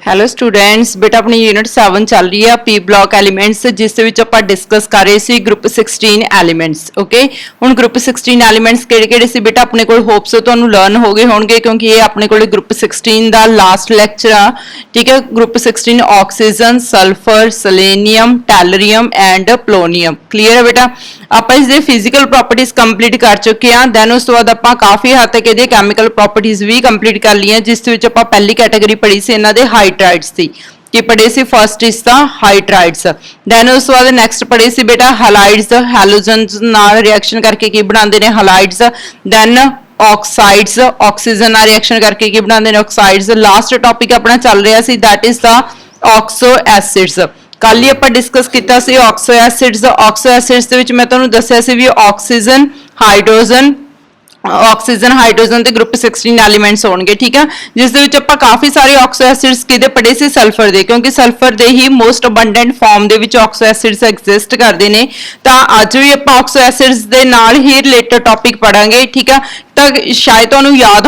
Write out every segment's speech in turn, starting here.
Hello students, ਬੇਟਾ ਆਪਣੀ unit 7 ਚੱਲ ਰਹੀ ਆ ਪੀ ਬਲੌਕ ਐਲੀਮੈਂਟਸ, ਜਿਸ ਦੇ ਵਿੱਚ ਆਪਾਂ ਡਿਸਕਸ ਕਰ ਰਹੇ ਸੀ ਗਰੁੱਪ 16 ਐਲੀਮੈਂਟਸ। ਓਕੇ, ਹੁਣ ਗਰੁੱਪ 16 ਐਲੀਮੈਂਟਸ ਕਿਹੜੇ-ਕਿਹੜੇ ਸੀ ਬੇਟਾ ਆਪਣੇ ਕੋਲ? ਹੋਪਸ ਤੁਹਾਨੂੰ ਲਰਨ ਹੋ ਗਏ ਹੋਣਗੇ, ਕਿਉਂਕਿ ਇਹ ਆਪਣੇ ਕੋਲ ਗਰੁੱਪ 16 ਦਾ ਲਾਸਟ ਲੈਕਚਰ ਆ। ਠੀਕ ਹੈ, group 16 oxygen, sulphur, selenium, tellurium and polonium. Clear ਹੈ ਬੇਟਾ? ਆਪਾਂ ਇਸ ਦੇ ਫਿਜ਼ੀਕਲ ਪ੍ਰੋਪਰਟੀਜ਼ ਕੰਪਲੀਟ ਕਰ ਚੁੱਕੇ ਹਾਂ। ਦੈਨ ਉਸ ਤੋਂ ਬਾਅਦ ਆਪਾਂ ਕਾਫੀ ਹੱਦ ਤੱਕ ਇਹਦੇ ਕੈਮੀਕਲ ਪ੍ਰੋਪਰਟੀਜ਼ ਵੀ ਕੰਪਲੀਟ ਕਰ ਲਈਆਂ, ਜਿਸ ਦੇ ਵਿੱਚ ਆਪਾਂ ਪਹਿਲੀ ਕੈਟਾਗਰੀ ਪੜ੍ਹੀ ਸੀ ਇਹਨਾਂ ਦੇ ਹਾਈਡਰਾਈਡਸ ਦੀ। ਕੀ ਪੜ੍ਹੇ ਸੀ? ਫਸਟ ਇਸ ਦਾ ਹਾਈਡਰਾਈਡਸ। ਦੈਨ ਉਸ ਤੋਂ ਬਾਅਦ ਨੈਕਸਟ ਪੜ੍ਹੇ ਸੀ ਬੇਟਾ ਹੈਲਾਈਡਸ। ਹੈਲੋਜਨਸ ਨਾਲ ਰਿਐਕਸ਼ਨ ਕਰਕੇ ਕੀ ਬਣਾਉਂਦੇ ਨੇ? ਹੈਲਾਈਡਸ। ਦੈਨ ਆਕਸਾਈਡਸ, ਆਕਸੀਜਨ ਨਾਲ ਰਿਐਕਸ਼ਨ ਕਰਕੇ ਕੀ ਬਣਾਉਂਦੇ ਨੇ? ਆਕਸਾਈਡਸ। ਲਾਸਟ ਟੌਪਿਕ ਆਪਣਾ ਚੱਲ ਰਿਹਾ ਸੀ ਦੈਟ ਇਜ਼ ਦਾ ਆਕਸੋ ਐਸਿਡਸ। ਕੱਲ ਹੀ ਆਪਾਂ ਡਿਸਕਸ ਕੀਤਾ ਸੀ ਆਕਸੋ ਐਸਿਡਸ। ਆਕਸੋ ਐਸਿਡਸ ਦੇ ਵਿੱਚ ਮੈਂ ਤੁਹਾਨੂੰ ਦੱਸਿਆ ਸੀ ਵੀ ਆਕਸੀਜਨ, ਹਾਈਡਰੋਜਨ, ਆਕਸੀਜਨ, ਹਾਈਡਰੋਜਨ ਤੇ ਗਰੁੱਪ 16 ਐਲੀਮੈਂਟਸ ਹੋਣਗੇ। ਠੀਕ ਆ, ਜਿਸ ਦੇ ਵਿੱਚ ਆਪਾਂ ਕਾਫੀ ਸਾਰੇ ਆਕਸੋ ਐਸਿਡਸ ਕਿਹਦੇ ਪੜ੍ਹੇ ਸੀ? ਸਲਫਰ ਦੇ, ਕਿਉਂਕਿ ਸਲਫਰ ਦੇ ਹੀ ਮੋਸਟ ਅਬੰਡੈਂਟ ਫਾਰਮ ਦੇ ਵਿੱਚ ਆਕਸੋ ਐਸਿਡਸ ਐਗਜ਼ਿਸਟ ਕਰਦੇ ਨੇ। ਤਾਂ ਅੱਜ ਵੀ ਆਪਾਂ ਆਕਸੋ ਐਸਿਡਸ ਦੇ ਨਾਲ ਹੀ ਰਿਲੇਟਡ ਟੌਪਿਕ ਪੜਾਂਗੇ। ਠੀਕ ਆ, ਤਾਂ ਸ਼ਾਇਦ ਤੁਹਾਨੂੰ ਯਾਦ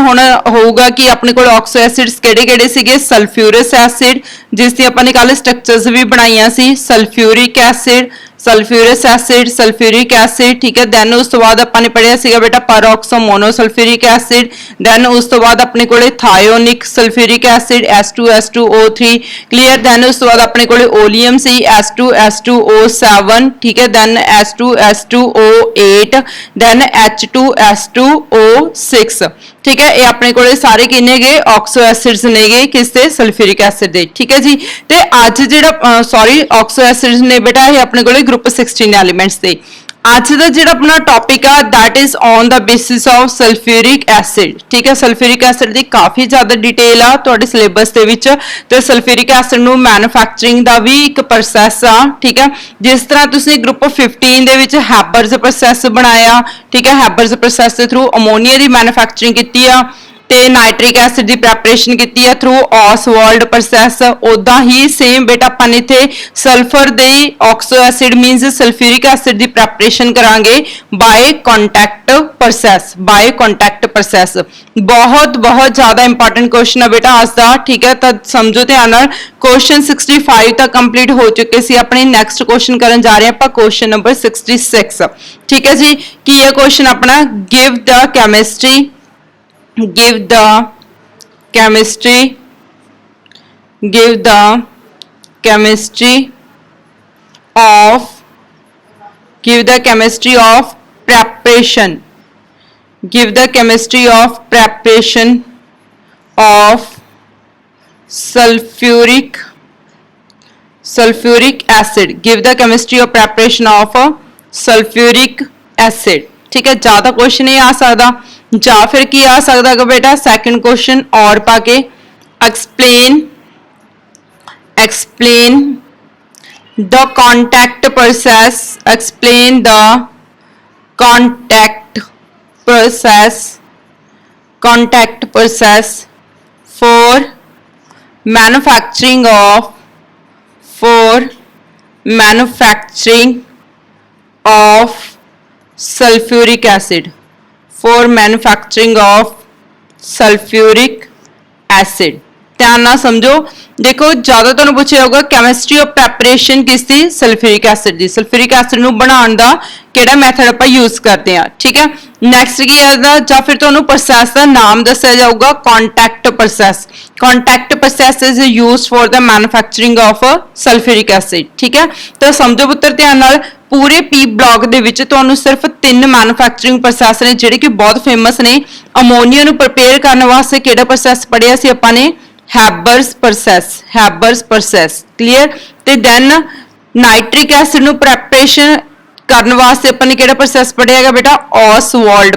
ਹੋਊਗਾ ਕਿ ਆਪਣੇ ਕੋਲ ਆਕਸੋ ਐਸਿਡਸ ਕਿਹੜੇ-ਕਿਹੜੇ ਸੀਗੇ? ਸਲਫਿਊਰਸ ਐਸਿਡ, ਜਿਸ ਦੀ ਆਪਾਂ ਨੇ ਕੱਲ ਸਟਰਕਚਰਸ ਵੀ ਬਣਾਈਆਂ ਸੀ। Sulphuric acid, ਸਲਫਿਊਰਸ acid, sulphuric acid. ਠੀਕ ਹੈ, ਦੈਨ ਉਸ ਤੋਂ ਬਾਅਦ ਆਪਾਂ ਨੇ ਪੜਿਆ ਸੀਗਾ ਬੇਟਾ ਪੈਰੋਕਸੋ ਮੋਨੋਸਲਫਿਊਰਿਕ ਐਸਿਡ। ਦੈਨ ਉਸ ਤੋਂ ਬਾਅਦ ਆਪਣੇ ਕੋਲੇ ਥਾਇਓਨਿਕ sulphuric acid S2S2O3। Clear? Then ਉਸ ਤੋਂ ਬਾਅਦ ਆਪਣੇ ਕੋਲੇ ਓਲੀਅਮ ਸੀ S2S2O7। ਠੀਕ ਹੈ, ਦੈਨ S2S2O8, ਦੈਨ H2S2O6। ਠੀਕ ਹੈ, ਇਹ ਆਪਣੇ ਕੋਲੇ ਸਾਰੇ ਕਿੰਨੇ ਗਏ? ਆਕਸੋ ਐਸਿਡਸ ਨੇਗੇ, ਕਿਸ ਦੇ? ਸਲਫਿਊਰਿਕ ਐਸਿਡ ਦੇ। ਠੀਕ ਹੈ ਜੀ, ਤੇ ਅੱਜ ਜਿਹੜਾ ਆਕਸੋ ਐਸਿਡਸ ਨੇ ਬੇਟਾ ਇਹ ਆਪਣੇ ਕੋਲੇ ਗਰੁੱਪ 16 ਐਲੀਮੈਂਟਸ ਦੇ। ਅੱਜ ਦਾ ਜਿਹੜਾ ਆਪਣਾ ਟੌਪਿਕ ਆ that is on the basis of sulphuric acid. ਠੀਕ ਹੈ, ਸਲਫਿਊਰਿਕ ਐਸਿਡ ਦੀ ਕਾਫੀ ਜ਼ਿਆਦਾ ਡਿਟੇਲ ਆ ਤੁਹਾਡੇ ਸਿਲੇਬਸ ਦੇ ਵਿੱਚ, ਤੇ ਸਲਫਿਊਰਿਕ ਐਸਿਡ ਨੂੰ ਮੈਨੂਫੈਕਚਰਿੰਗ ਦਾ ਵੀ ਇੱਕ ਪ੍ਰੋਸੈਸ ਆ। ਠੀਕ ਹੈ, ਜਿਸ ਤਰ੍ਹਾਂ ਤੁਸੀਂ ਗਰੁੱਪ 15 ਦੇ ਵਿੱਚ ਹੈਬਰਸ ਪ੍ਰੋਸੈਸ ਬਣਾਇਆ। ਠੀਕ ਹੈ, ਹੈਬਰਸ ਪ੍ਰੋਸੈਸ ਦੇ ਥਰੂ ਅਮੋਨੀਆ ਦੀ ਮੈਨੂਫੈਕਚਰਿੰਗ ਕੀਤੀ ਆ ਤੇ ਨਾਈਟ੍ਰਿਕ ਐਸਿਡ ਦੀ ਪ੍ਰੈਪਰੇਸ਼ਨ ਕੀਤੀ ਹੈ ਥਰੂ ਔਸਵਾਲਡ ਪ੍ਰੋਸੈਸ। ਉਦਾਂ ਹੀ ਸੇਮ ਬੇਟਾ ਆਪਾਂ ਨੇ ਇੱਥੇ ਸਲਫਰ ਦੀ oxo acid means sulphuric acid ਦੀ ਪ੍ਰੈਪਰੇਸ਼ਨ ਕਰਾਂਗੇ by contact process. By contact process ਬਹੁਤ ਜ਼ਿਆਦਾ ਇੰਪੋਰਟੈਂਟ ਕੁਐਸਚਨ ਹੈ ਬੇਟਾ ਅੱਜ ਦਾ। ਠੀਕ ਹੈ, ਤਾਂ ਸਮਝੋ ਧਿਆਨ ਨਾਲ। ਕੁਐਸਚਨ 65 ਤੱਕ ਕੰਪਲੀਟ ਹੋ ਚੁੱਕੇ ਸੀ ਆਪਣੇ। ਨੈਕਸਟ ਕੁਐਸਚਨ ਕਰਨ ਜਾ ਰਹੇ ਆਪਾਂ ਕੁਐਸਚਨ ਨੰਬਰ 66। ਠੀਕ ਹੈ ਜੀ, ਕੀ ਹੈ ਕੁਐਸਚਨ ਆਪਣਾ? Give the chemistry of preparation of sulfuric acid। give the chemistry of preparation of sulfuric acid। ठीक है, ज्यादा क्वेश्चन नहीं आ सकता, ਜਾਂ ਫਿਰ ਕੀ ਆ ਸਕਦਾ ਹੈ ਬੇਟਾ? ਸੈਕੰਡ ਕੁਐਸਚਨ ਔਰ ਪਾ ਕੇ explain the contact process for manufacturing of sulfuric acid। ਧਿਆਨ ਨਾਲ ਸਮਝੋ। ਦੇਖੋ, ਜ਼ਿਆਦਾ ਤੁਹਾਨੂੰ ਪੁੱਛਿਆ ਹੋਊਗਾ ਕੈਮਿਸਟਰੀ ਆਫ ਪ੍ਰੈਪਰੇਸ਼ਨ ਕਿਸ ਦੀ? ਸਲਫਿਊਰਿਕ ਐਸਿਡ ਦੀ। ਸਲਫਿਊਰਿਕ ਐਸਿਡ ਨੂੰ ਬਣਾਉਣ ਦਾ ਕਿਹੜਾ ਮੈਥਡ ਆਪਾਂ ਯੂਜ਼ ਕਰਦੇ ਆ। ਠੀਕ ਹੈ, ਨੈਕਸਟ ਕੀ ਹੈ? ਜਾਂ ਫਿਰ ਤੁਹਾਨੂੰ ਪ੍ਰੋਸੈਸ ਦਾ ਨਾਮ ਦੱਸਿਆ ਜਾਊਗਾ contact process. Contact process is used for the manufacturing of sulphuric acid. ਠੀਕ ਹੈ, ਤਾਂ ਸਮਝੋ ਪੁੱਤਰ ਧਿਆਨ ਨਾਲ। ਪੂਰੇ ਪੀ ਬਲੌਕ ਦੇ ਵਿੱਚ ਤੁਹਾਨੂੰ ਸਿਰਫ 3 ਮੈਨੂਫੈਕਚਰਿੰਗ ਪ੍ਰੋਸੈਸ ਨੇ ਜਿਹੜੇ ਕਿ ਬਹੁਤ ਫੇਮਸ ਨੇ। ਅਮੋਨੀਆ ਨੂੰ ਪ੍ਰਪੇਅਰ ਕਰਨ ਵਾਸਤੇ ਕਿਹੜਾ ਪ੍ਰੋਸੈਸ ਪੜਿਆ ਸੀ ਆਪਾਂ ਨੇ? ਹੈਬਰਸ ਪ੍ਰੋਸੈਸ। ਕਲੀਅਰ? ਤੇ ਦੈਨ ਨਾਈਟ੍ਰਿਕ ਐਸਿਡ ਨੂੰ ਪ੍ਰੈਪਰੇਸ਼ਨ ਕਰਨ ਵਾਸਤੇ ਆਪਾਂ ਨੇ ਕਿਹੜਾ ਪ੍ਰੋਸੈਸ ਪੜਿਆ ਹੈਗਾ ਬੇਟਾ? ਔਸਵਾਲਡ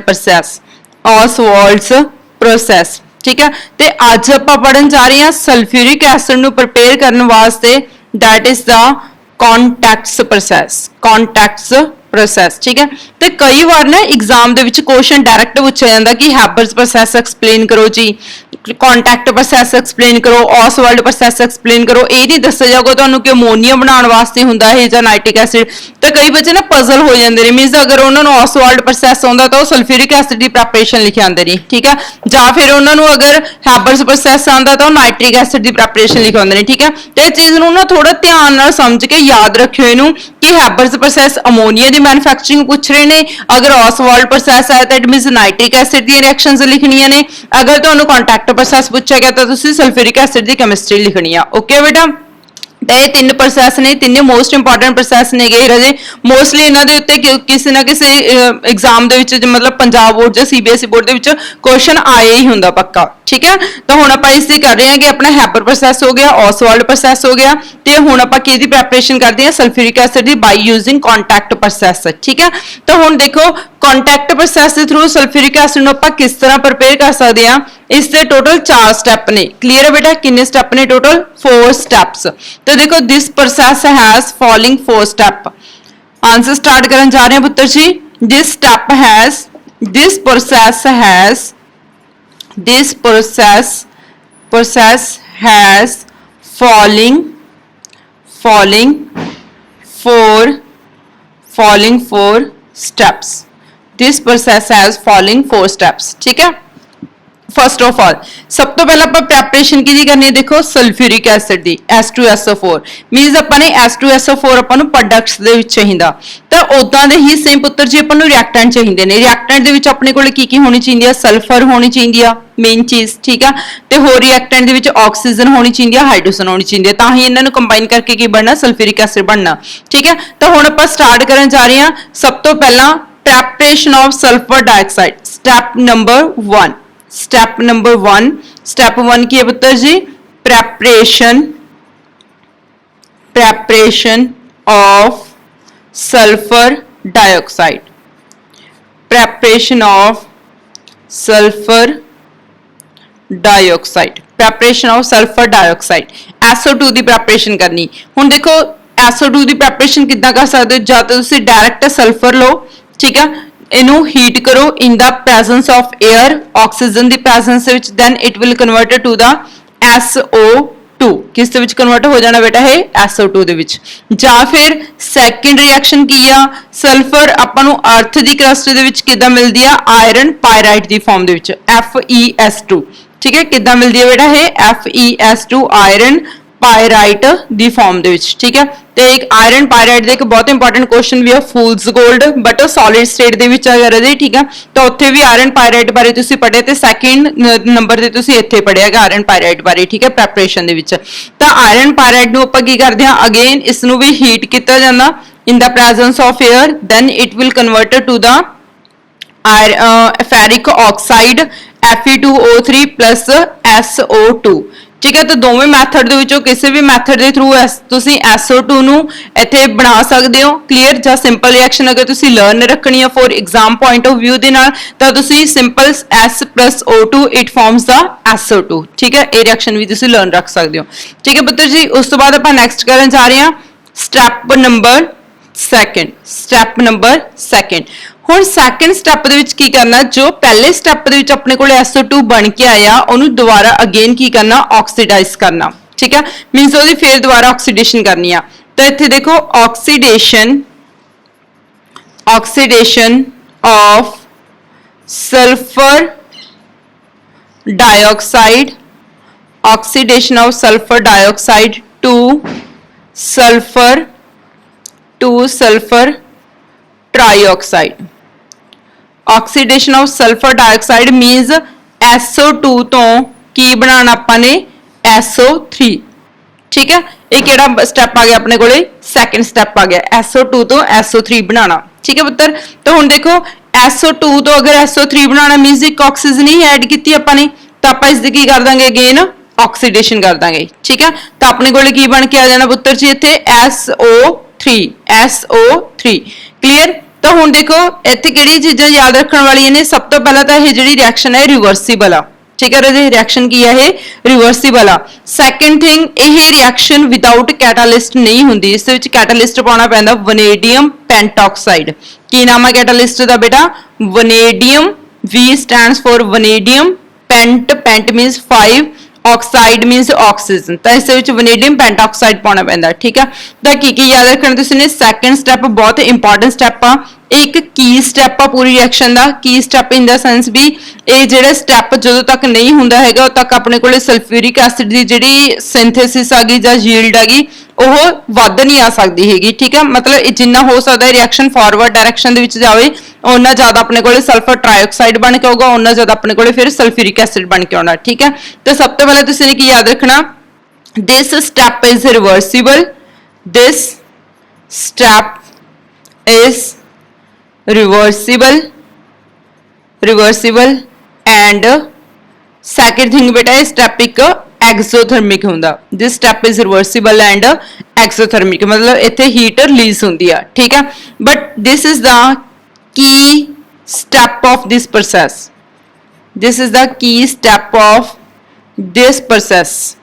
ਪ੍ਰੋਸੈਸ। ਠੀਕ ਹੈ, ਤੇ ਅੱਜ ਆਪਾਂ ਪੜਨ ਜਾ ਰਹੇ ਹਾਂ ਸਲਫਿਊਰਿਕ ਐਸਿਡ ਨੂੰ ਪ੍ਰਪੇਅਰ ਕਰਨ ਵਾਸਤੇ that is the contacts process. ਠੀਕ ਹੈ, ਤੇ ਕਈ ਵਾਰ ਨਾ ਐਗਜ਼ਾਮ ਦੇ ਵਿੱਚ ਕੁਐਸਚਨ ਡਾਇਰੈਕਟ ਪੁੱਛਿਆ ਜਾਂਦਾ ਕਿ ਹੈਬਰਸ ਪ੍ਰੋਸੈਸ ਐਕਸਪਲੇਨ ਕਰੋ ਜੀ। कॉन्टैक्ट प्रोसैस एक्सप्लेन करो, ऑसवाल्ड प्रोसैस एक्सप्लेन करो, ये नहीं दस्या जाऊगा तुहानू कि अमोनीया बनाने वास्ते हुंदा है जां नाइट्रिक एसिड। तो कई बच्चे ना पजल हो जाते हैं, मीनस अगर उन्होंने ऑसवाल्ड प्रोसैस आउंदा तो सल्फ्यूरिक एसिड की प्रैपरेशन लिखे आते हैं, ठीक है, जां फिर उन्होंने अगर हैबर्स प्रोसैस आंदा तो नाइट्रिक एसिड की प्रैपरेशन लिखे आते हैं, ठीक है। तो इस चीज़ नूं ना थोड़ा ध्यान नाल समझ के याद रखियो इनू कि हैबर्स प्रोसैस अमोनीया की मैन्युफैक्चरिंग पूछ रहे हैं, अगर ऑसवाल्ड प्रोसैस है तो इट मीनस नाइट्रिक एसिड दी रिएक्शंस लिखनियां ने, अगर तुहानू कॉन्टैक्ट प्रोसैस पूछा गया तो तुसीं सल्फ्यूरिक एसिड की केमिस्ट्री लिखनी है। ओके बेटा, तो ये तीन प्रोसैस ने, तीनों मोस्ट इंपॉर्टेंट प्रोसैस ने गए रजे, मोस्टली इन्हां दे उत्ते किसी ना किसी एग्जाम दे विच मतलब पंजाब बोर्ड जां CBSE board they which question आए ही हुंदा पक्का, ठीक है। तो हुण आपां इसदी कर रहे हैं कि अपना हैबर प्रोसैस हो गया, ऑसवाल्ड प्रोसैस हो गया, तो हुण आपां किहदी प्रैपरेशन करदे हां sulphuric acid the by using contact process, ठीक है। तो हुण देखो कॉन्टैक्ट प्रोसैस के थ्रू सल्फ्यूरिक एसिड नूं आपां किस तरह प्रिपेयर कर सकते हैं, इससे टोटल 4 स्टेप ने। क्लियर है बेटा, कितने स्टेप ने टोटल? 4 स्टेप्स। तो देखो this process has following 4 step. Answer start करने जा रहे हैं पुत्र जी। This step has, this process has following 4 steps. This process has following 4 steps, ठीक है। फर्स्ट ऑफ ऑल सब तो पहले आप प्रैपरेशन की करनी है, देखो सल्फ्यूरिक एसिड दी H2SO4 मींस अपन ने H2SO4 अपन प्रोडक्ट्स दे विच चाहिदा, तो उदां दे ही सेम पुत्र जी अपन रिएक्टेंट चाहिए ने। रिएक्टेंट दे विच अपने कोल की होनी चाहिए? सल्फर होनी चाहिए मेन चीज, ठीक है। तो होर रिएक्टेंट दे विच ऑक्सीजन होनी चाहिए, हाइड्रोजन होनी चाहिए, तां ही इन्हां नूं कंबाइन करके की बनना? सल्फ्यूरिक एसिड बनना, ठीक है। तो हुण आपां स्टार्ट करन जा रहे हैं। सब तो पहला preparation of sulphur dioxide, step number 1। Step number 1, step 1 की है पुत्र जी? Preparation of sulphur dioxide, preparation of sulphur dioxide, preparation of sulphur dioxide, SO2 की प्रैपरेशन करनी। हुण देखो SO2 की प्रैपरेशन किद्दां कर सकते हो? जां तां तुसीं डायरैक्ट सल्फर लो, ठीक है, इनू हीट करो in the presence of air, oxygen की प्रेजेंस विच, then it will convert to the SO2। किस दे विच कन्वर्ट हो जाना बेटा है? SO2 दे विच। जां फिर सैकेंड रिएक्शन की आ, सल्फर आपां नूं अर्थ दी क्रस्ट दे विच किदां मिलदी आ? आयरन पायराइट दी फॉर्म दे विच, FeS2, ठीक है। किदां मिलदी है बेटा है? FeS2 आयरन पायराइट दी फॉर्म दे विच, ठीक है। तो एक आयरन पायराइट दे एक बहुत इंपॉर्टेंट क्वेश्चन भी है फूल्स गोल्ड, बट सॉलिड स्टेट दे विच अगर है, ठीक है। तो उत्थे भी आयरन पायराइट बारे तुसीं पढ़े, ते सैकेंड नंबर ते तुसीं इत्थे पढ़ियागा आयरन पायराइट बारे, ठीक है, प्रैपरेशन दे विच। तो आयरन पायराइट नूं आपां की करदे हां? अगेन इस नूं भी हीट कीता जांदा in the presence of air, then it will convert to the ferric oxide Fe2O3 plus SO2, ठीक है। तो दोवें मैथड दे विचों किसी भी मैथड के थ्रू तुसीं SO2 नूं इत्थे बना सकते हो। क्लीयर? जां सिंपल रिएक्शन अगर तुसीं लर्न रखनी है for exam point of view दे नाल, तां तुसीं simple S plus O2 it forms the SO2, ठीक है। ये रिएक्शन भी तुसीं लर्न रख सकते हो, ठीक है पुत्र जी। उस तो बाद आपां नेक्स्ट करन जा रहे हैं स्टैप नंबर 2। स्टैप नंबर 2 हुण सैकेंड स्टैप दे विच की करना? जो पहले स्टैप दे विच अपने कोल SO2 बन के आया उन्होंने दोबारा अगेन की करना? ऑक्सीडाइज करना, ठीक है। मींस ओदी फिर दोबारा ऑक्सीडेशन करनी है। तो इत्थे देखो oxidation of sulphur dioxide, oxidation of sulphur dioxide to sulphur trioxide. Oxidation of sulphur dioxide means SO2 तो की बनाना अपने SO3, ठीक है। ये केड़ा स्टेप आ गया अपने कोले? सैकेंड स्टेप आ गया, SO2 तो SO3 बनाना, ठीक है पुत्र। तो हुण देखो SO2 तो अगर SO3 बनाना मींस एक ऑक्सीजन ही ऐड की अपने, तो आप इसकी की कर देंगे? अगेन ऑक्सीडेशन कर देंगे, ठीक है। तो अपने कोले की बन के आ जाना पुत्र जी? इत्थे SO3। क्लीयर? तो हुण देखो इत्थे किहड़ी चीज़ां याद रखने वाली ने? सब तो पहला तो यह जिहड़ी रिएक्शन है रिवर्सीबल आ, ठीक है। रिएक्शन की है रिवर्सीबल आ। सैकेंड थिंग, यह रिएक्शन विदाउट कैटालिस्ट नहीं होंदी, इस विच कैटालिस्ट पाउणा पैंदा वनेडियम पेंटॉक्साइड। की नाम है कैटालिस्ट का बेटा? Vanadium, V stands for vanadium pent means 5, oxide means oxygen, तो इस वनेडियम पेंटाऑक्साइड पाना पैंदा। ठीक है, तो की याद रखना तुसीं सैकेंड स्टैप बहुत इंपॉर्टेंट स्टैप आ, एक की स्टैप आ पूरी रिएक्शन का। की स्टैप इन द सेंस भी ये जो स्टैप जो तक नहीं होंदा हैगा उद तक अपने को सल्फ्यूरिक एसिड की जी सिंथेसिस आ गई जां यील्ड आ गई वो वध नहीं आ सकती हैगी। ठीक है, मतलब जिन्ना हो सकता है रिएक्शन फॉरवर्ड डायरैक्शन दे विच जावे उन्ना ज़्यादा अपने को सल्फर ट्राईऑक्साइड बन के आऊगा, उन्ना ज़्यादा अपने को फिर सल्फ्यूरिक एसिड बन के आना। ठीक है, तो सब तो पहले तुसीं की याद रखना, this step is reversible, this step is reversible and second thing बेटा स्टैप एक एक्सोथर्मिक होंदा। This step is reversible and exothermic, मतलब इत्थे हीट रिलीज होंदी है। ठीक है, but this is the key step of this process, this is the key step of this process.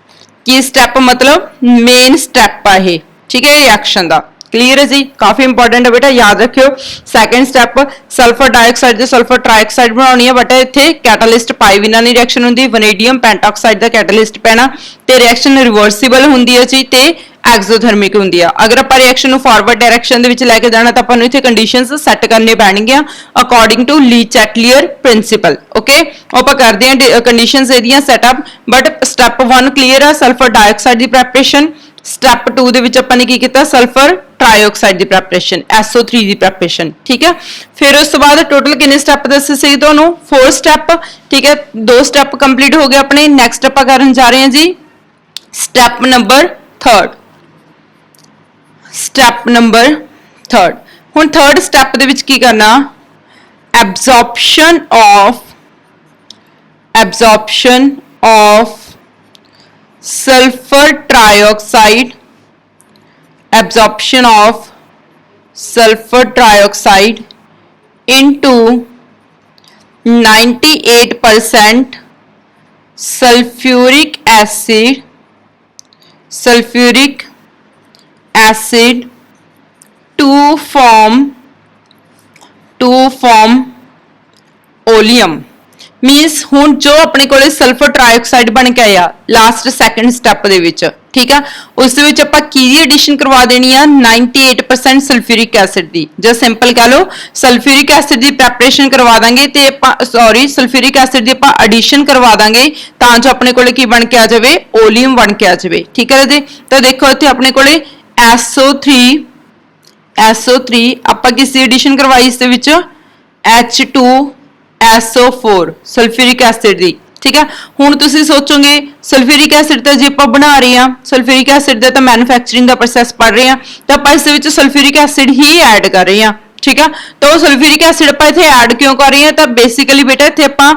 की स्टैप मतलब मेन स्टैप है। ठीक है, रिएक्शन का क्लीयर है जी, काफी इंपॉर्टेंट है बेटा, याद रखियो। सैकेंड स्टैप सल्फर डाइऑक्साइड से सल्फर ट्राईऑक्साइड बनानी है, बट इत्थे कैटालिस्ट पाई बिना नहीं रिएक्शन होंदी, वनेडियम पेंटाऑक्साइड का कैटालिस्ट पैना ते रिएक्शन रिवर्सिबल होंदी है जी ते एक्सोथर्मिक होंदी है। अगर आप रिएक्शन को फॉरवर्ड डायरैक्शन दे विच लैके जाना तो आपां नूं इत्थे कंडीशंस सैट करने पैणगियां according to Le Chatelier principle. Okay, आपां करदे हां कंडीशंस इहदियां सैटअप, बट स्टैप 1 क्लीयर है सल्फर डाइऑक्साइड की प्रैपरेशन। स्टैप 2 दे विच आपां ने की कीता सल्फर ट्राईऑक्साइड की प्रैपरेशन, SO3 की प्रैपरेशन। ठीक है, फिर उस बाद टोटल कितने स्टैप दसे सी तुहानूं 4 स्टैप। ठीक है, 2 स्टैप कंप्लीट हो गए अपने। नैक्सट आपां करन जा रहे हैं जी स्टैप नंबर 3। स्टैप नंबर 3 हुण थर्ड स्टैप दे विच की करना, absorption of sulfur trioxide, absorption of sulfur trioxide into 98% sulfuric acid to form oleum। मीनस हुण जो अपने को सल्फर ट्राईऑक्साइड बन के आया लास्ट सैकेंड स्टैप दे विच। ठीक है, उस विच आपां की एडिशन करवा देनी है 98% सल्फ्यूरिक एसिड दी, जो सिंपल कह लो सल्फ्यूरिक एसिड दी प्रैपरेशन करवा देंगे ते सॉरी सल्फ्यूरिक एसिड दी आपां एडिशन करवा देंगे तां जो अपने को की बन के आ जाए ओलियम बन के आ जाए। ठीक है जी, तो देखो इत्थे अपने को SO3 आपां किस एडिशन करवाई इस विच H2SO4 सल्फ्यूरिक एसिड दी। ठीक है, हुण तुसीं सोचोगे सल्फ्यूरिक एसिड तो जे आपां बना रहे हैं सल्फ्यूरिक एसिड दा तां मैन्युफैक्चरिंग दा प्रोसैस पढ़ रहे हैं तो आपां इस विच सल्फ्यूरिक एसिड ही ऐड कर रहे हैं। ठीक है, तो सल्फ्यूरिक एसिड आपां इत्थे ऐड क्यों कर रहे हैं, तो बेसिकली बेटा इत्थे आपां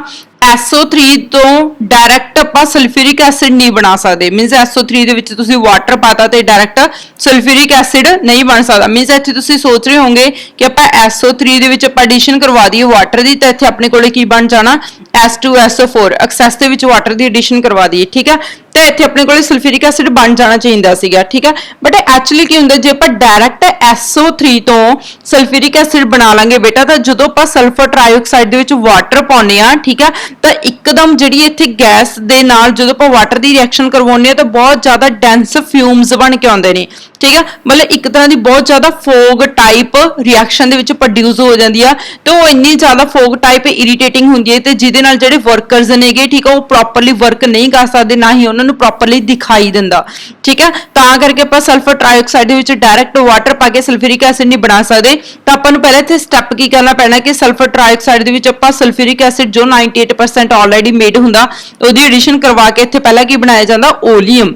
SO3 तो डायरैक्ट आपां सल्फ्यूरिक एसिड नहीं बना सकते। मीनस SO3 दे विच तुसीं वाटर पाता तो डायरैक्ट सल्फ्यूरिक एसिड नहीं बन सकता। मीनस इत्थे तुसीं सोच रहे होंगे कि आपां SO3 दे विच आपां एडिशन करवा दईए वाटर दी तो इत्थे अपने कोले की बन जाना H2SO4 एक्सेस दे विच वाटर दी एडिशन करवा दईए। ठीक है, तो इत्थे अपने कोले सल्फ्यूरिक एसिड बन जाना चाहिए सीगा। ठीक है, बट एक्चुअली की हुंदा जे आपां डायरैक्ट SO3 तो सल्फ्यूरिक एसिड बना लांगे बेटा तो जदों आपां सल्फर ट्राईऑक्साइड दे विच वाटर पाउने आ ठीक है तो एकदम जिहड़ी इत्थे गैस दे नाल जदों आपां वाटर दी रिएक्शन करवाउने आ तो बहुत ज्यादा डेंस फ्यूम्स बन के आउंदे ने। ठीक है, मतलब एक तरह की बहुत ज्यादा fog type reaction they which produce हो जाती है, तो वो इन्नी ज्यादा फोग टाइप इरीटेटिंग होंदी है, जिहदे नाल जिहड़े वर्कर्स नेगे ठीक है वो प्रॉपरली वर्क नहीं कर सकते, ना ही उन्होंने प्रॉपरली दिखाई दिंदा। ठीक है, तां करके आपां सल्फर ट्राईऑक्साइड दे विच डायरैक्ट वाटर पा के सल्फ्यूरिक एसिड नहीं बना सकते, तो आपां नूं पहले इत्थे स्टैप की करना पैना कि सल्फर ट्राईऑक्साइड दे विच आपां सल्फ्यूरिक एसिड जो 98% ऑलरेडी मेड हुंदा ओहदी एडिशन करवा के इत्थे पहला की बनाया जांदा ओलियम।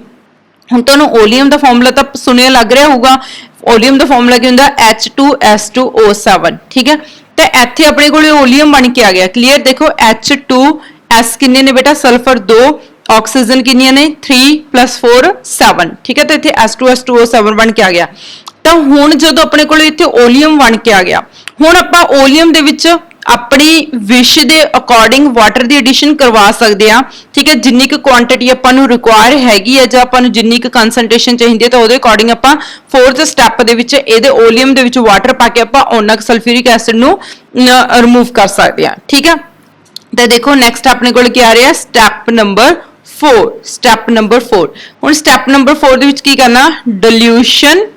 हुण तुहानूं ओलियम दा फार्मूला तां सुनिया लग रहा होगा, ओलियम दा फार्मूला की हुंदा H2S2O7। ठीक है, तो इत्थे अपने कोल ओलियम बन के आ गया। क्लीयर, देखो H2S किन्ने ने बेटा सल्फर 2, ऑक्सीजन किन्नियां ने 3 + 4 7। ठीक है, तो इत्थे H2S2O7 बन के आ गया। तो हुण जदों अपने कोल इत्थे ओलियम बन के आ गया, हुण आपां ओलियम दे विच अपनी विश के अकॉर्डिंग वाटर की एडिशन करवा सकते हैं। ठीक है, जिन्नी क क्वांटिटी आपां नूं रिक्वायर हैगी है जां आपां नूं जिन्नी क कंसनट्रेशन चाहिए तो उहदे अकॉर्डिंग आपां फोर्थ स्टैप दे विच इहदे ओलियम दे विच वाटर पा के आपां उन्ना क सल्फ्यूरिक एसिड नूं रिमूव कर सकते हैं। ठीक है, तो देखो नैक्सट अपने को क्या आ रहा स्टैप नंबर 4 स्टैप नंबर 4 हुण स्टैप नंबर 4 दे विच की करना dilution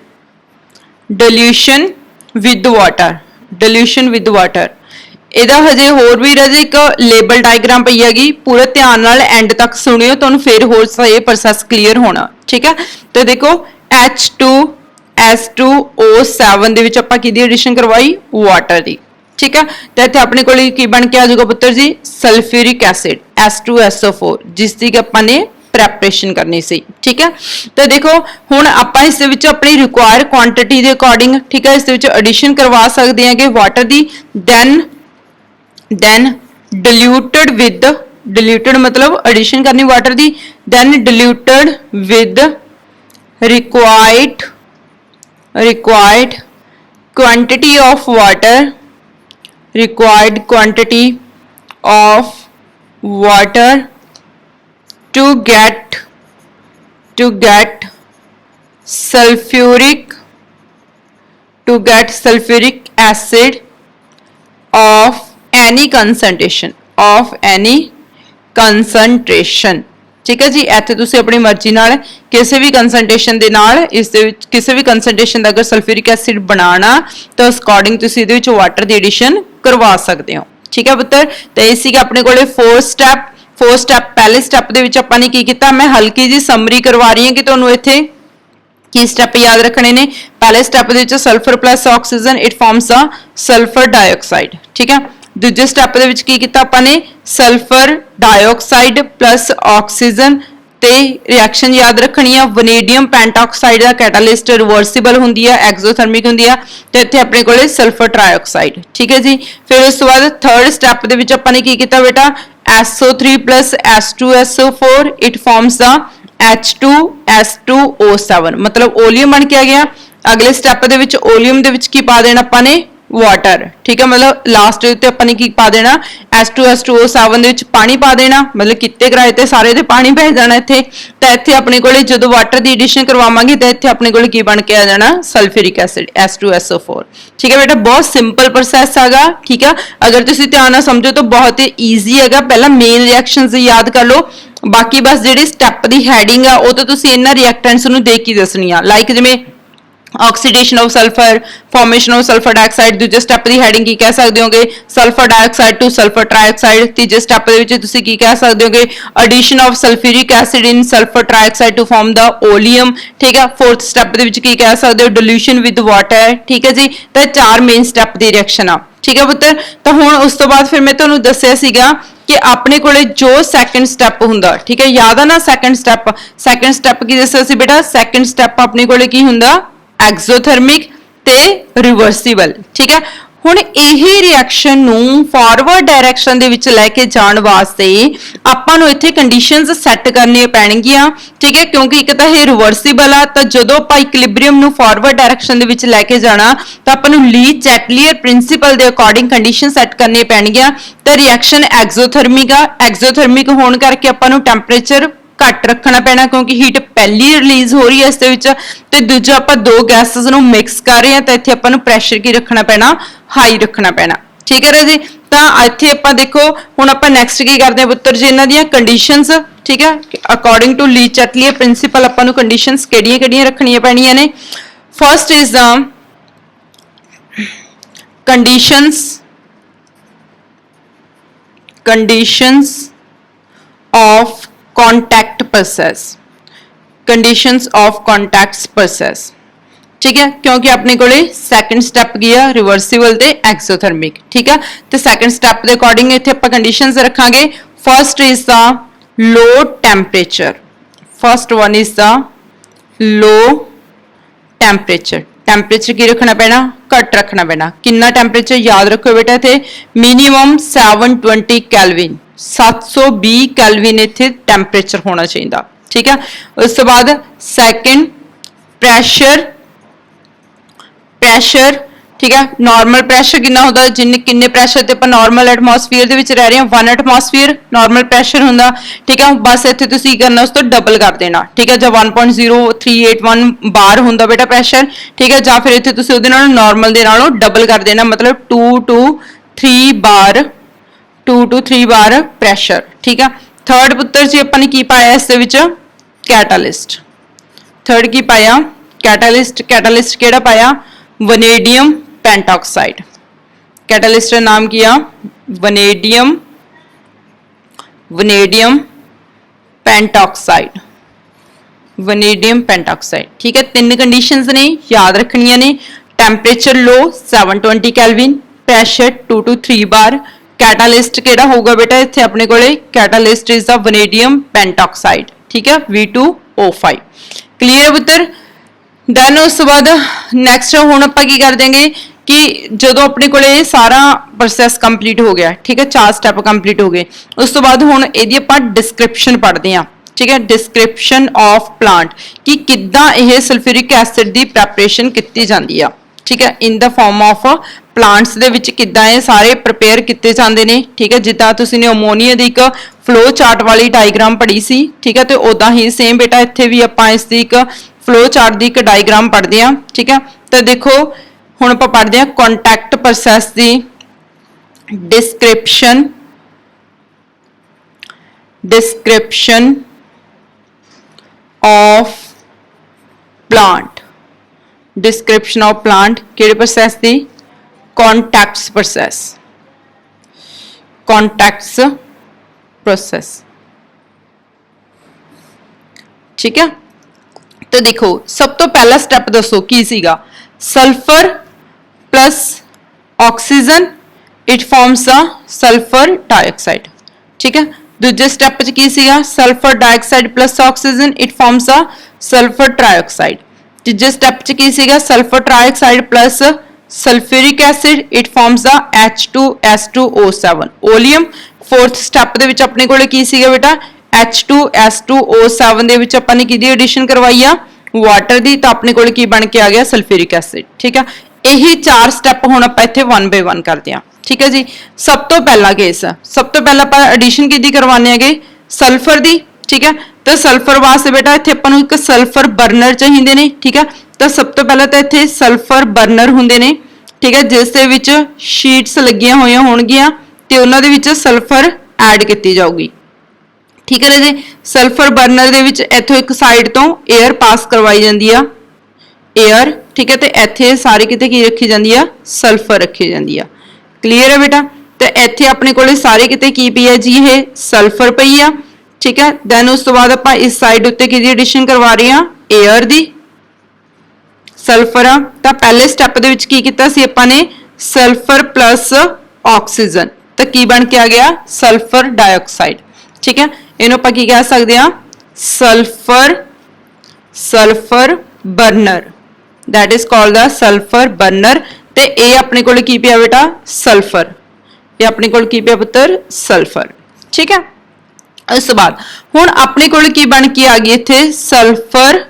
dilution with water dilution with water ਇਹਦਾ ਹਜੇ ਹੋਰ ਵੀ ਰਾਜੇ ਇੱਕ ਲੇਬਲ ਡਾਇਗਰਾਮ ਪਈ ਹੈਗੀ ਪੂਰੇ ਧਿਆਨ ਨਾਲ ਐਂਡ ਤੱਕ ਸੁਣਿਓ ਤੁਹਾਨੂੰ ਫਿਰ ਹੋਰ ਇਹ ਪ੍ਰੋਸੈਸ ਕਲੀਅਰ ਹੋਣਾ ਠੀਕ ਹੈ ਤੇ ਦੇਖੋ H2S2O7 ਦੇ ਵਿੱਚ ਆਪਾਂ ਕਿਹਦੀ ਐਡੀਸ਼ਨ ਕਰਵਾਈ ਵਾਟਰ ਦੀ ਠੀਕ ਹੈ ਤੇ ਇੱਥੇ ਆਪਣੇ ਕੋਲ ਕੀ ਬਣ ਕੇ ਆ ਜਾਊਗਾ ਪੁੱਤਰ ਜੀ ਸਲਫਿਊਰਿਕ ਐਸਿਡ H2SO4 ਜਿਸ ਦੀ ਆਪਾਂ ਨੇ ਪ੍ਰੈਪਰੇਸ਼ਨ ਕਰਨੀ ਸੀ ਠੀਕ ਹੈ ਤੇ ਦੇਖੋ ਹੁਣ ਆਪਾਂ ਇਸ ਦੇ ਵਿੱਚ ਆਪਣੀ ਰਿਕੁਆਇਰ ਕੁਆਂਟੀਟੀ ਦੇ ਅਕੋਰਡਿੰਗ ਠੀਕ ਹੈ ਇਸ ਦੇ ਵਿੱਚ ਐਡੀਸ਼ਨ ਕਰਵਾ ਸਕਦੇ ਹਾਂ ਕਿ water the then diluted with diluted मतलब addition करनी water the then diluted with required quantity of water required quantity of water to get sulfuric acid of any concentration ठीक है जी ਇੱਥੇ ਤੁਸੀਂ ਆਪਣੀ ਮਰਜ਼ੀ ਨਾਲ ਕਿਸੇ ਵੀ ਕਨਸੈਂਟ੍ਰੇਸ਼ਨ ਦੇ ਨਾਲ ਇਸ ਦੇ ਵਿੱਚ ਕਿਸੇ ਵੀ ਕਨਸੈਂਟ੍ਰੇਸ਼ਨ ਦਾ ਅਗਰ ਸਲਫਿਊਰਿਕ ਐਸਿਡ ਬਣਾਉਣਾ ਤਾਂ ਉਸ ਅਕੋਰਡਿੰਗ ਤੁਸੀਂ ਇਹਦੇ ਵਿੱਚ ਵਾਟਰ ਦੀ ਐਡੀਸ਼ਨ ਕਰਵਾ ਸਕਦੇ ਹੋ ਠੀਕ ਹੈ ਪੁੱਤਰ ਤੇ ਇਹ ਸੀਗਾ ਆਪਣੇ ਕੋਲੇ 4 ਸਟੈਪ ਪਹਿਲੇ ਸਟੈਪ ਦੇ ਵਿੱਚ ਆਪਾਂ ਨੇ ਕੀ ਕੀਤਾ ਮੈਂ ਹਲਕੀ ਜੀ ਸਮਰੀ ਕਰਵਾ ਰਹੀ ਹਾਂ ਕਿ ਤੁਹਾਨੂੰ ਇੱਥੇ ਕੀ ਸਟੈਪ ਯਾਦ ਰੱਖਣੇ ਨੇ ਪਹਿਲੇ ਸਟੈਪ ਦੇ ਵਿੱਚ sulphur plus oxygen it forms a sulphur dioxide ਠੀਕ ਹੈ ਦੂਜੇ ਸਟੈਪ ਦੇ ਵਿੱਚ ਕੀ ਕੀਤਾ ਆਪਾਂ ਨੇ ਸਲਫਰ ਡਾਈਆਕਸਾਈਡ ਪਲੱਸ ਆਕਸੀਜਨ ਤੇ ਰਿਐਕਸ਼ਨ ਯਾਦ ਰੱਖਣੀ ਆ ਵੈਨੇਡੀਅਮ ਪੈਂਟਾਆਕਸਾਈਡ ਦਾ ਕੈਟਾਲਿਸਟ ਰਿਵਰਸੀਬਲ ਹੁੰਦੀ ਆ ਐਕਸੋਥਰਮਿਕ ਹੁੰਦੀ ਆ ਤੇ ਇੱਥੇ ਆਪਣੇ ਕੋਲੇ ਸਲਫਰ ਟ੍ਰਾਈਆਕਸਾਈਡ ਠੀਕ ਹੈ ਜੀ ਫਿਰ ਉਸ ਤੋਂ ਬਾਅਦ ਥਰਡ ਸਟੈਪ ਦੇ ਵਿੱਚ ਆਪਾਂ ਨੇ ਕੀ ਕੀਤਾ ਬੇਟਾ SO3 H2SO4 it farms the H2S2O7 मतलब ओलियम बन के आ गया अगले स्टेप ਦੇ ਵਿੱਚ ओलियम ਦੇ ਵਿੱਚ ਕੀ ਪਾ ਦੇਣਾ ਆਪਾਂ ਨੇ ਵਾਟਰ ਠੀਕ ਹੈ ਮਤਲਬ ਲਾਸਟ ਤੇ ਆਪਾਂ ਨੇ ਕੀ ਪਾ ਦੇਣਾ H2S2O7 ਦੇ ਵਿੱਚ ਪਾਣੀ ਪਾ ਦੇਣਾ ਮਤਲਬ ਕਿਤੇ ਕਿਰਾਏ ਤੇ ਸਾਰੇ ਦੇ ਪਾਣੀ ਪੈ ਜਾਣਾ ਇੱਥੇ ਤਾਂ ਇੱਥੇ ਆਪਣੇ ਕੋਲੇ ਜਦੋਂ ਵਾਟਰ ਦੀ ਐਡੀਸ਼ਨ ਕਰਵਾਵਾਂਗੇ ਤਾਂ ਇੱਥੇ ਆਪਣੇ ਕੋਲੇ ਕੀ ਬਣ ਕੇ ਆ ਜਾਣਾ ਸਲਫਿਊਰਿਕ ਐਸਿਡ H2SO4 ਠੀਕ ਹੈ ਬੇਟਾ ਬਹੁਤ ਸਿੰਪਲ ਪ੍ਰੋਸੈਸ ਹੈਗਾ ਠੀਕ ਹੈ ਅਗਰ ਤੁਸੀਂ ਧਿਆਨ ਨਾਲ ਸਮਝੋ ਤਾਂ ਬਹੁਤ ਹੀ ਈਜ਼ੀ ਹੈਗਾ ਪਹਿਲਾਂ ਮੇਨ ਰਿਐਕਸ਼ਨਸ ਯਾਦ ਕਰ ਲਓ ਬਾਕੀ ਬਸ ਜਿਹੜੀ ਸਟੈਪ ਦੀ ਹੈਡਿੰਗ ਆ ਉਹ ਤਾਂ ਤੁਸੀਂ ਇਹਨਾਂ ਰਿਐਕਟੈਂਟਸ ਨੂੰ ਦੇਖ ਕੇ ਦੱਸਣੀ ਆ ਲਾਈਕ ਜਿਵੇਂ oxidation of sulphur formation of sulphur dioxide दूजे स्टेप की हैडिंग की कह सकते होगे sulphur dioxide to sulphur trioxide तीजे स्टेप की कह सकते होगे addition of sulphuric acid in sulphur trioxide to form the oleum ठीक है फोर्थ स्टेप की कह सकते हो डिल्यूशन विद वाटर ठीक है जी तो 4 मेन स्टेप की रिएक्शन आ ठीक है पुत्र तो हुण उस तो बाद फिर मैं तुहानूं दस्सिया सीगा कि अपने कोले जो सैकेंड स्टेप हुंदा ठीक है याद आ ना सैकेंड स्टेप की दस्सिया सी बेटा सैकेंड स्टेप अपने कोले की हुंदा ਐਗਜ਼ੋਥਰਮਿਕ ਤੇ ਰਿਵਰਸੀਬਲ ਠੀਕ ਹੈ ਹੁਣ ਇਹੀ ਰਿਐਕਸ਼ਨ ਨੂੰ ਫਾਰਵਰਡ ਡਾਇਰੈਕਸ਼ਨ ਦੇ ਵਿੱਚ ਲੈ ਕੇ ਜਾਣ ਵਾਸਤੇ ਆਪਾਂ ਨੂੰ ਇੱਥੇ ਕੰਡੀਸ਼ਨਸ ਸੈੱਟ ਕਰਨੀਆਂ ਪੈਣਗੀਆਂ ਠੀਕ ਹੈ ਕਿਉਂਕਿ ਇੱਕ ਤਾਂ ਇਹ ਰਿਵਰਸੀਬਲ ਆ ਤਾਂ ਜਦੋਂ ਆਪਾਂ ਇਕੁਇਲਿਬ੍ਰੀਅਮ ਨੂੰ ਫਾਰਵਰਡ ਡਾਇਰੈਕਸ਼ਨ ਦੇ ਵਿੱਚ ਲੈ ਕੇ ਜਾਣਾ ਤਾਂ ਆਪਾਂ ਨੂੰ ਲੀ ਚੈਟਲੀਅਰ ਪ੍ਰਿੰਸੀਪਲ ਦੇ ਅਕੋਰਡਿੰਗ ਕੰਡੀਸ਼ਨ ਸੈੱਟ ਕਰਨੀਆਂ ਪੈਣਗੀਆਂ ਤਾਂ ਰਿਐਕਸ਼ਨ ਐਗਜ਼ੋਥਰਮਿਕ ਹੋਣ ਕਰਕੇ ਆਪਾਂ ਨੂੰ ਟੈਂਪਰੇਚਰ ਘੱਟ ਰੱਖਣਾ ਪੈਣਾ ਕਿਉਂਕਿ ਹੀਟ ਪਹਿਲੀ ਰਿਲੀਜ਼ ਹੋ ਰਹੀ ਹੈ ਇਸ ਦੇ ਵਿੱਚ ਤੇ ਦੂਜਾ ਆਪਾਂ ਦੋ ਗੈਸਸ ਨੂੰ ਮਿਕਸ ਕਰ ਰਹੇ ਹਾਂ ਤਾਂ ਇੱਥੇ ਆਪਾਂ ਨੂੰ ਪ੍ਰੈਸ਼ਰ ਕੀ ਰੱਖਣਾ ਪੈਣਾ ਹਾਈ ਰੱਖਣਾ ਪੈਣਾ ਠੀਕ ਹੈ ਰਾਜੀ ਤਾਂ ਇੱਥੇ ਆਪਾਂ ਦੇਖੋ ਹੁਣ ਆਪਾਂ ਨੈਕਸਟ ਕੀ ਕਰਦੇ ਹਾਂ ਪੁੱਤਰ ਜੀ ਇਹਨਾਂ ਦੀਆਂ ਕੰਡੀਸ਼ਨਸ ਠੀਕ ਹੈ ਅਕੋਰਡਿੰਗ ਟੂ ਲੀ ਚੈਟਲੀਅਰ ਪ੍ਰਿੰਸੀਪਲ ਆਪਾਂ ਨੂੰ ਕੰਡੀਸ਼ਨਸ ਕਿਹੜੀਆਂ ਰੱਖਣੀਆਂ ਪੈਣੀਆਂ ਨੇ first is the conditions of contact process ठीक है क्योंकि अपने को सैकेंड स्टैप गया रिवर्सिबल ते एक्सोथर्मिक ठीक है तो सैकेंड स्टैप के अकॉर्डिंग इत्थे आपां कंडीशंस रखांगे first is the low temperature first one is the low temperature की रखना पैना घट रखना पैना कितना टेंपरेचर याद रखो बेटा इत्थे मिनिमम 720 कैल्विन 720 कैल्विन इत्थे टेंपरेचर होना चाहिए ठीक है उस तो बाद सैकेंड प्रेशर ठीक है नॉर्मल प्रेशर कितना होता जिन्ने किन्ने प्रेशर ते अपन नॉर्मल एटमॉस्फेयर दे विच रह रहे हैं 1 एटमॉस्फेयर नॉर्मल प्रेशर हुंदा ठीक है बस इत्थे तुसीं करना उस तो डबल कर देना ठीक है जब 1.0381 बार हुंदा बेटा प्रेशर ठीक है जां फिर इत्थे तुसीं उहदे नालों नॉर्मल दे नालों डबल कर देना मतलब 2 to 3 bar 2 to 3 bar pressure. ठीक है, थर्ड पुत्र जी अपन ने की पाया इस दे विच कैटालिस्ट। थर्ड की पाया कैटालिस्ट। कैटालिस्ट केड़ा पाया वनेडियम पेंटॉक्साइड। कैटालिस्ट का नाम किया वनेडियम पेंटॉक्साइड। Vanadium pentoxide. ठीक है, तीन कंडीशंस ने याद रखनिया ने, temperature low 720 kelvin, pressure 2 to 3 bar. Catalyst केड़ा होगा बेटा इत्थे अपने कोले, catalyst is the vanadium pentoxide. ठीक है, V2O5। क्लियर पुत्र। दैन उस बाद नैक्सट हुण आपां की कर देंगे कि जदों अपने कोले सारा प्रोसैस कंप्लीट हो गया, ठीक है, 4 स्टैप कंप्लीट हो गए, उस तो बाद हुण इहदी आपां डिस्क्रिप्शन पढ़दे हां। ठीक है, डिस्क्रिप्शन ऑफ प्लांट कि किद्दां इह सल्फ्यूरिक एसिड दी प्रैपरेशन कीती जांदी आ। ठीक है, in the form of plants दे विच किद्दां ये सारे प्रिपेयर कीते जांदे ने। ठीक है, जिद्दां तुसीं ने अमोनीआ दी एक फ्लो चार्ट वाली डायग्राम पढ़ी सी। ठीक है, तो उदां ही सेम बेटा इत्थे भी आपां इस दी एक फ्लो चार्ट दी एक डायग्राम पढ़दे हां। ठीक है, तो देखो हुण आपां पढ़दे हां contact process the description of plant. Description of plant केड़े प्रोसैस दी, कॉन्टैक्ट्स प्रोसैस। Contacts process. ठीक है, तो देखो सब तो पहला स्टेप दसो की सीगा, sulphur plus oxygen it forms a sulphur dioxide. ठीक है, दूजे स्टेप च की सीगा, sulphur dioxide plus oxygen it forms a sulphur trioxide. तीजे स्टेप च की सीगा, sulphur trioxide plus sulphuric acid it forms a H2S2O7 oleum. Fourth step दे विच अपने कोले की सीगा बेटा, H2S2O7 दे विच अपन ने किहदी एडिशन करवाई आ, वाटर दी, तो अपने कोले की बन के आ गया सल्फ्यूरिक एसिड। ठीक है, यही 4 स्टेप हुण आपां इत्थे 1 बाय 1 करदे हां। ठीक है जी, सब तो पहला केस, सब तो पहला आपां एडिशन किहदी करवाने आगे, सल्फर दी। ठीक है, तो सल्फर वास्ते बेटा इत्थे आपां नूं एक सल्फर बर्नर चाहीदे ने। ठीक है, तो सब तो पहला तो इत्थे सल्फर बर्नर हुंदे ने। ठीक है, जिस दे विच शीट्स लगियां होईयां होणगीਆਂ ते उन्हां दे विच सल्फर ऐड कीती जाऊगी। ठीक है जी, सल्फर बर्नर दे विच इत्थों एक साइड तो एयर पास करवाई जाती है, एयर। ठीक है, तो इत्थे सारी किते की रखी जाती है, सल्फर रखी जाती है। क्लीयर है बेटा, तो इत्थे अपने कोले सारे किते की पई है जी, ये सल्फर पई आ। ठीक है, दैन उस तो बाद आपां इस साइड उत्ते किहदी एडिशन करवा रहे हैं, एयर दी, सल्फर आ। तो पहले स्टैप दे विच की कीता सी आपां ने, सल्फर प्लस ऑक्सीजन, तो की बन के आ गया सल्फर डाइऑक्साइड। ठीक है, इन्हों आपां की कह सकते हैं, sulphur burner, that is called the sulphur burner. ते ए अपने कोल की पिया बेटा, सल्फर, ये अपने कोल की पिया पुत्र, सल्फर। ठीक है, उस बाद हुण अपने कोल की बन के आ गई इत्थे, सल्फर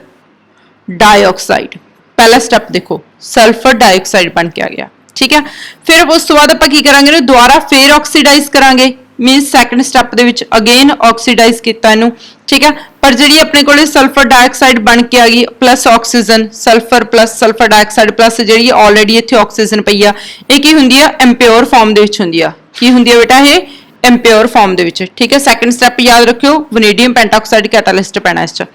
डाइऑक्साइड। पहला स्टेप देखो, सल्फर डाइऑक्साइड बन के आ गया। ठीक है, फिर उस तो बाद आपां की करांगे, दोबारा फिर ऑक्सीडाइज करांगे, मीनस सैकंड स्टेप दे विच अगेन ऑक्सीडाइज किया इनू। ठीक है, पर जी अपने को सल्फर डाइऑक्साइड बन के आ गई plus oxygen, sulphur plus sulphur dioxide plus जी ऑलरेडी इत्थे ऑक्सीजन पई आ, ये की हुंदी आ, इंप्योर फॉर्म दे विच हुंदी आ। की हुंदी आ बेटा, ये इंप्योर फॉर्म दे विच। ठीक है, सैकंड स्टेप याद रखियो, वनेडियम पेंटॉक्साइड कैटालिस्ट पैना इस च।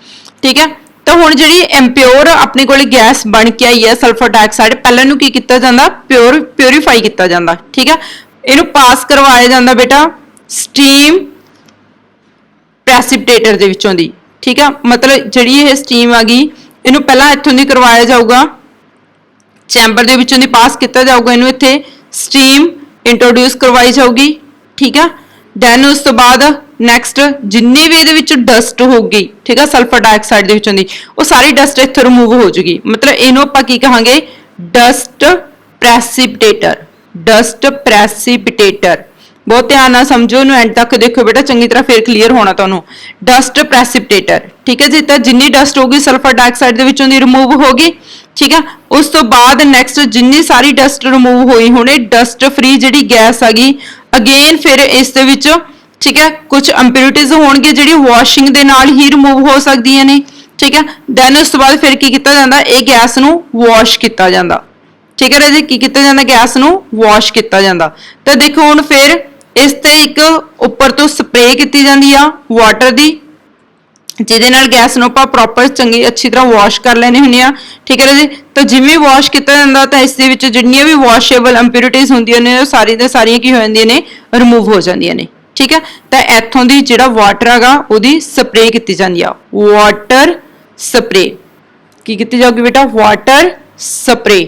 ठीक है, तो हुण जी इंप्योर अपने को गैस बन के आई है सल्फर डाइऑक्साइड, पहले नूं की कीता जांदा, प्योरीफाई किया जाता। ठीक है, इनू पास करवाया जाता बेटा स्टीम प्रेसिपिटेटर दे विचों दी। ठीक है, मतलब जी ये स्टीम आ गई, इनू पहला इत्थों दी करवाया जाऊगा, चैंबर दे विचों दी पास किया जाऊगा, इनू इत्थे स्टीम इंट्रोड्यूस करवाई जाऊगी। ठीक है, दैन उस तो बाद नैक्सट जिन्नी भी इहदे विच डस्ट होगी, ठीक है, सल्फर डाइऑक्साइड दे विचों दी, वो सारी डस्ट इत्थे रिमूव हो जाएगी। मतलब इनू आपां की कहांगे, डस्ट प्रेसिपिटेटर। डस्ट प्रेसिपिटेटर, बहुत ध्यान ना समझो, एंड तक देखो बेटा, चंगी तरह फिर क्लीयर होना तुहानू। डस्ट प्रेसिपिटेटर, ठीक है जी, तो जिन्नी डस्ट होगी सल्फर डाइऑक्साइड दे विचों दी रिमूव होगी। ठीक है, उस तो बाद नैक्सट जिन्नी सारी डस्ट रिमूव होई होने, डस्ट फ्री जिहड़ी गैस आ गई, अगेन फिर इस दे विच ठीक है कुछ इंप्योरिटीज होणगे जिहड़ी वॉशिंग दे नाल ही रिमूव हो सकदियां ने। ठीक है, दैन उस तो बाद फिर की कीता जांदा, इह गैस नू वॉश कीता जांदा। ठीक है जी, की कीता जांदा, गैस नू वॉश कीता जांदा। तो देखो हुण फिर इस ते एक उपर तो स्प्रे की जाती आ वाटर की, ਜਿਹਦੇ ਨਾਲ ਗੈਸ ਨੂੰ ਆਪਾਂ ਪ੍ਰੋਪਰ ਚੰਗੀ ਅੱਛੀ ਤਰ੍ਹਾਂ ਵਾਸ਼ ਕਰ ਲੈਣੇ ਹੁੰਦੇ ਆ। ਠੀਕ ਹੈ ਜੀ। ਤਾਂ ਜਿਵੇਂ ਵਾਸ਼ ਕੀਤਾ ਜਾਂਦਾ ਤਾਂ ਇਸ ਦੇ ਵਿੱਚ ਜਿੰਨੀਆਂ ਵੀ ਵਾਸ਼ੇਬਲ ਇੰਪਿਉਰਿਟੀਜ਼ ਹੁੰਦੀਆਂ ਨੇ ਉਹ ਸਾਰੀ ਦੇ ਸਾਰੀਆਂ ਕੀ ਹੋ ਜਾਂਦੀਆਂ ਨੇ, ਰਿਮੂਵ ਹੋ ਜਾਂਦੀਆਂ ਨੇ। ਠੀਕ ਹੈ। ਤਾਂ ਇੱਥੋਂ ਦੀ ਜਿਹੜਾ ਵਾਟਰ ਹੈਗਾ ਉਹਦੀ ਸਪਰੇ ਕੀਤੀ ਜਾਂਦੀ ਆ, ਵਾਟਰ ਸਪਰੇ ਕੀ ਕੀਤੀ ਜਾਊਗੀ ਬੇਟਾ, ਵਾਟਰ ਸਪਰੇ।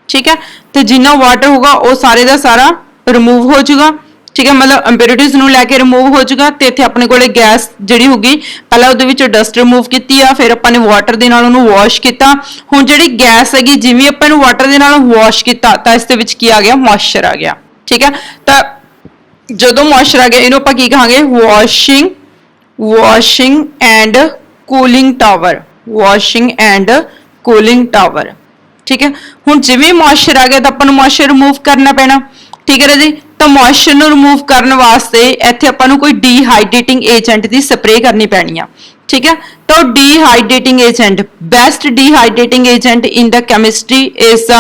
ठीक है। तो जिन्ना वाटर होगा वो सारे का सारा रिमूव हो जाएगा। ठीक है, मतलब इंप्योरिटीज नूं लैके रिमूव हो जाएगा। तो इत्थे अपने कोले गैस जिहड़ी होगी पहला उहदे विच डस्ट रिमूव कीती आ, फिर आपां ने वाटर दे नाल उहनूं वॉश कीता। हुण जिहड़ी गैस हैगी जिवें आपां इहनूं वाटर दे नाल वॉश कीता तां इस दे विच की आ गया, मॉइस्चर आ गया। ठीक है। तो जदों मॉइस्चर आ गया इहनूं आपां की कहांगे, washing and cooling tower, washing and cooling tower. ठीक है। हुण जिवें मॉइस्चर आ गया तो आपां नूं मॉइस्चर रिमूव करना पैना। ठीक है जी। तो मॉइस्चर नूं रिमूव करने वास्ते इत्थे आपां नूं कोई डीहाइड्रेटिंग एजेंट की स्प्रे करनी पैनी आ। ठीक है। तो dehydrating agent, best dehydrating agent in the chemistry is the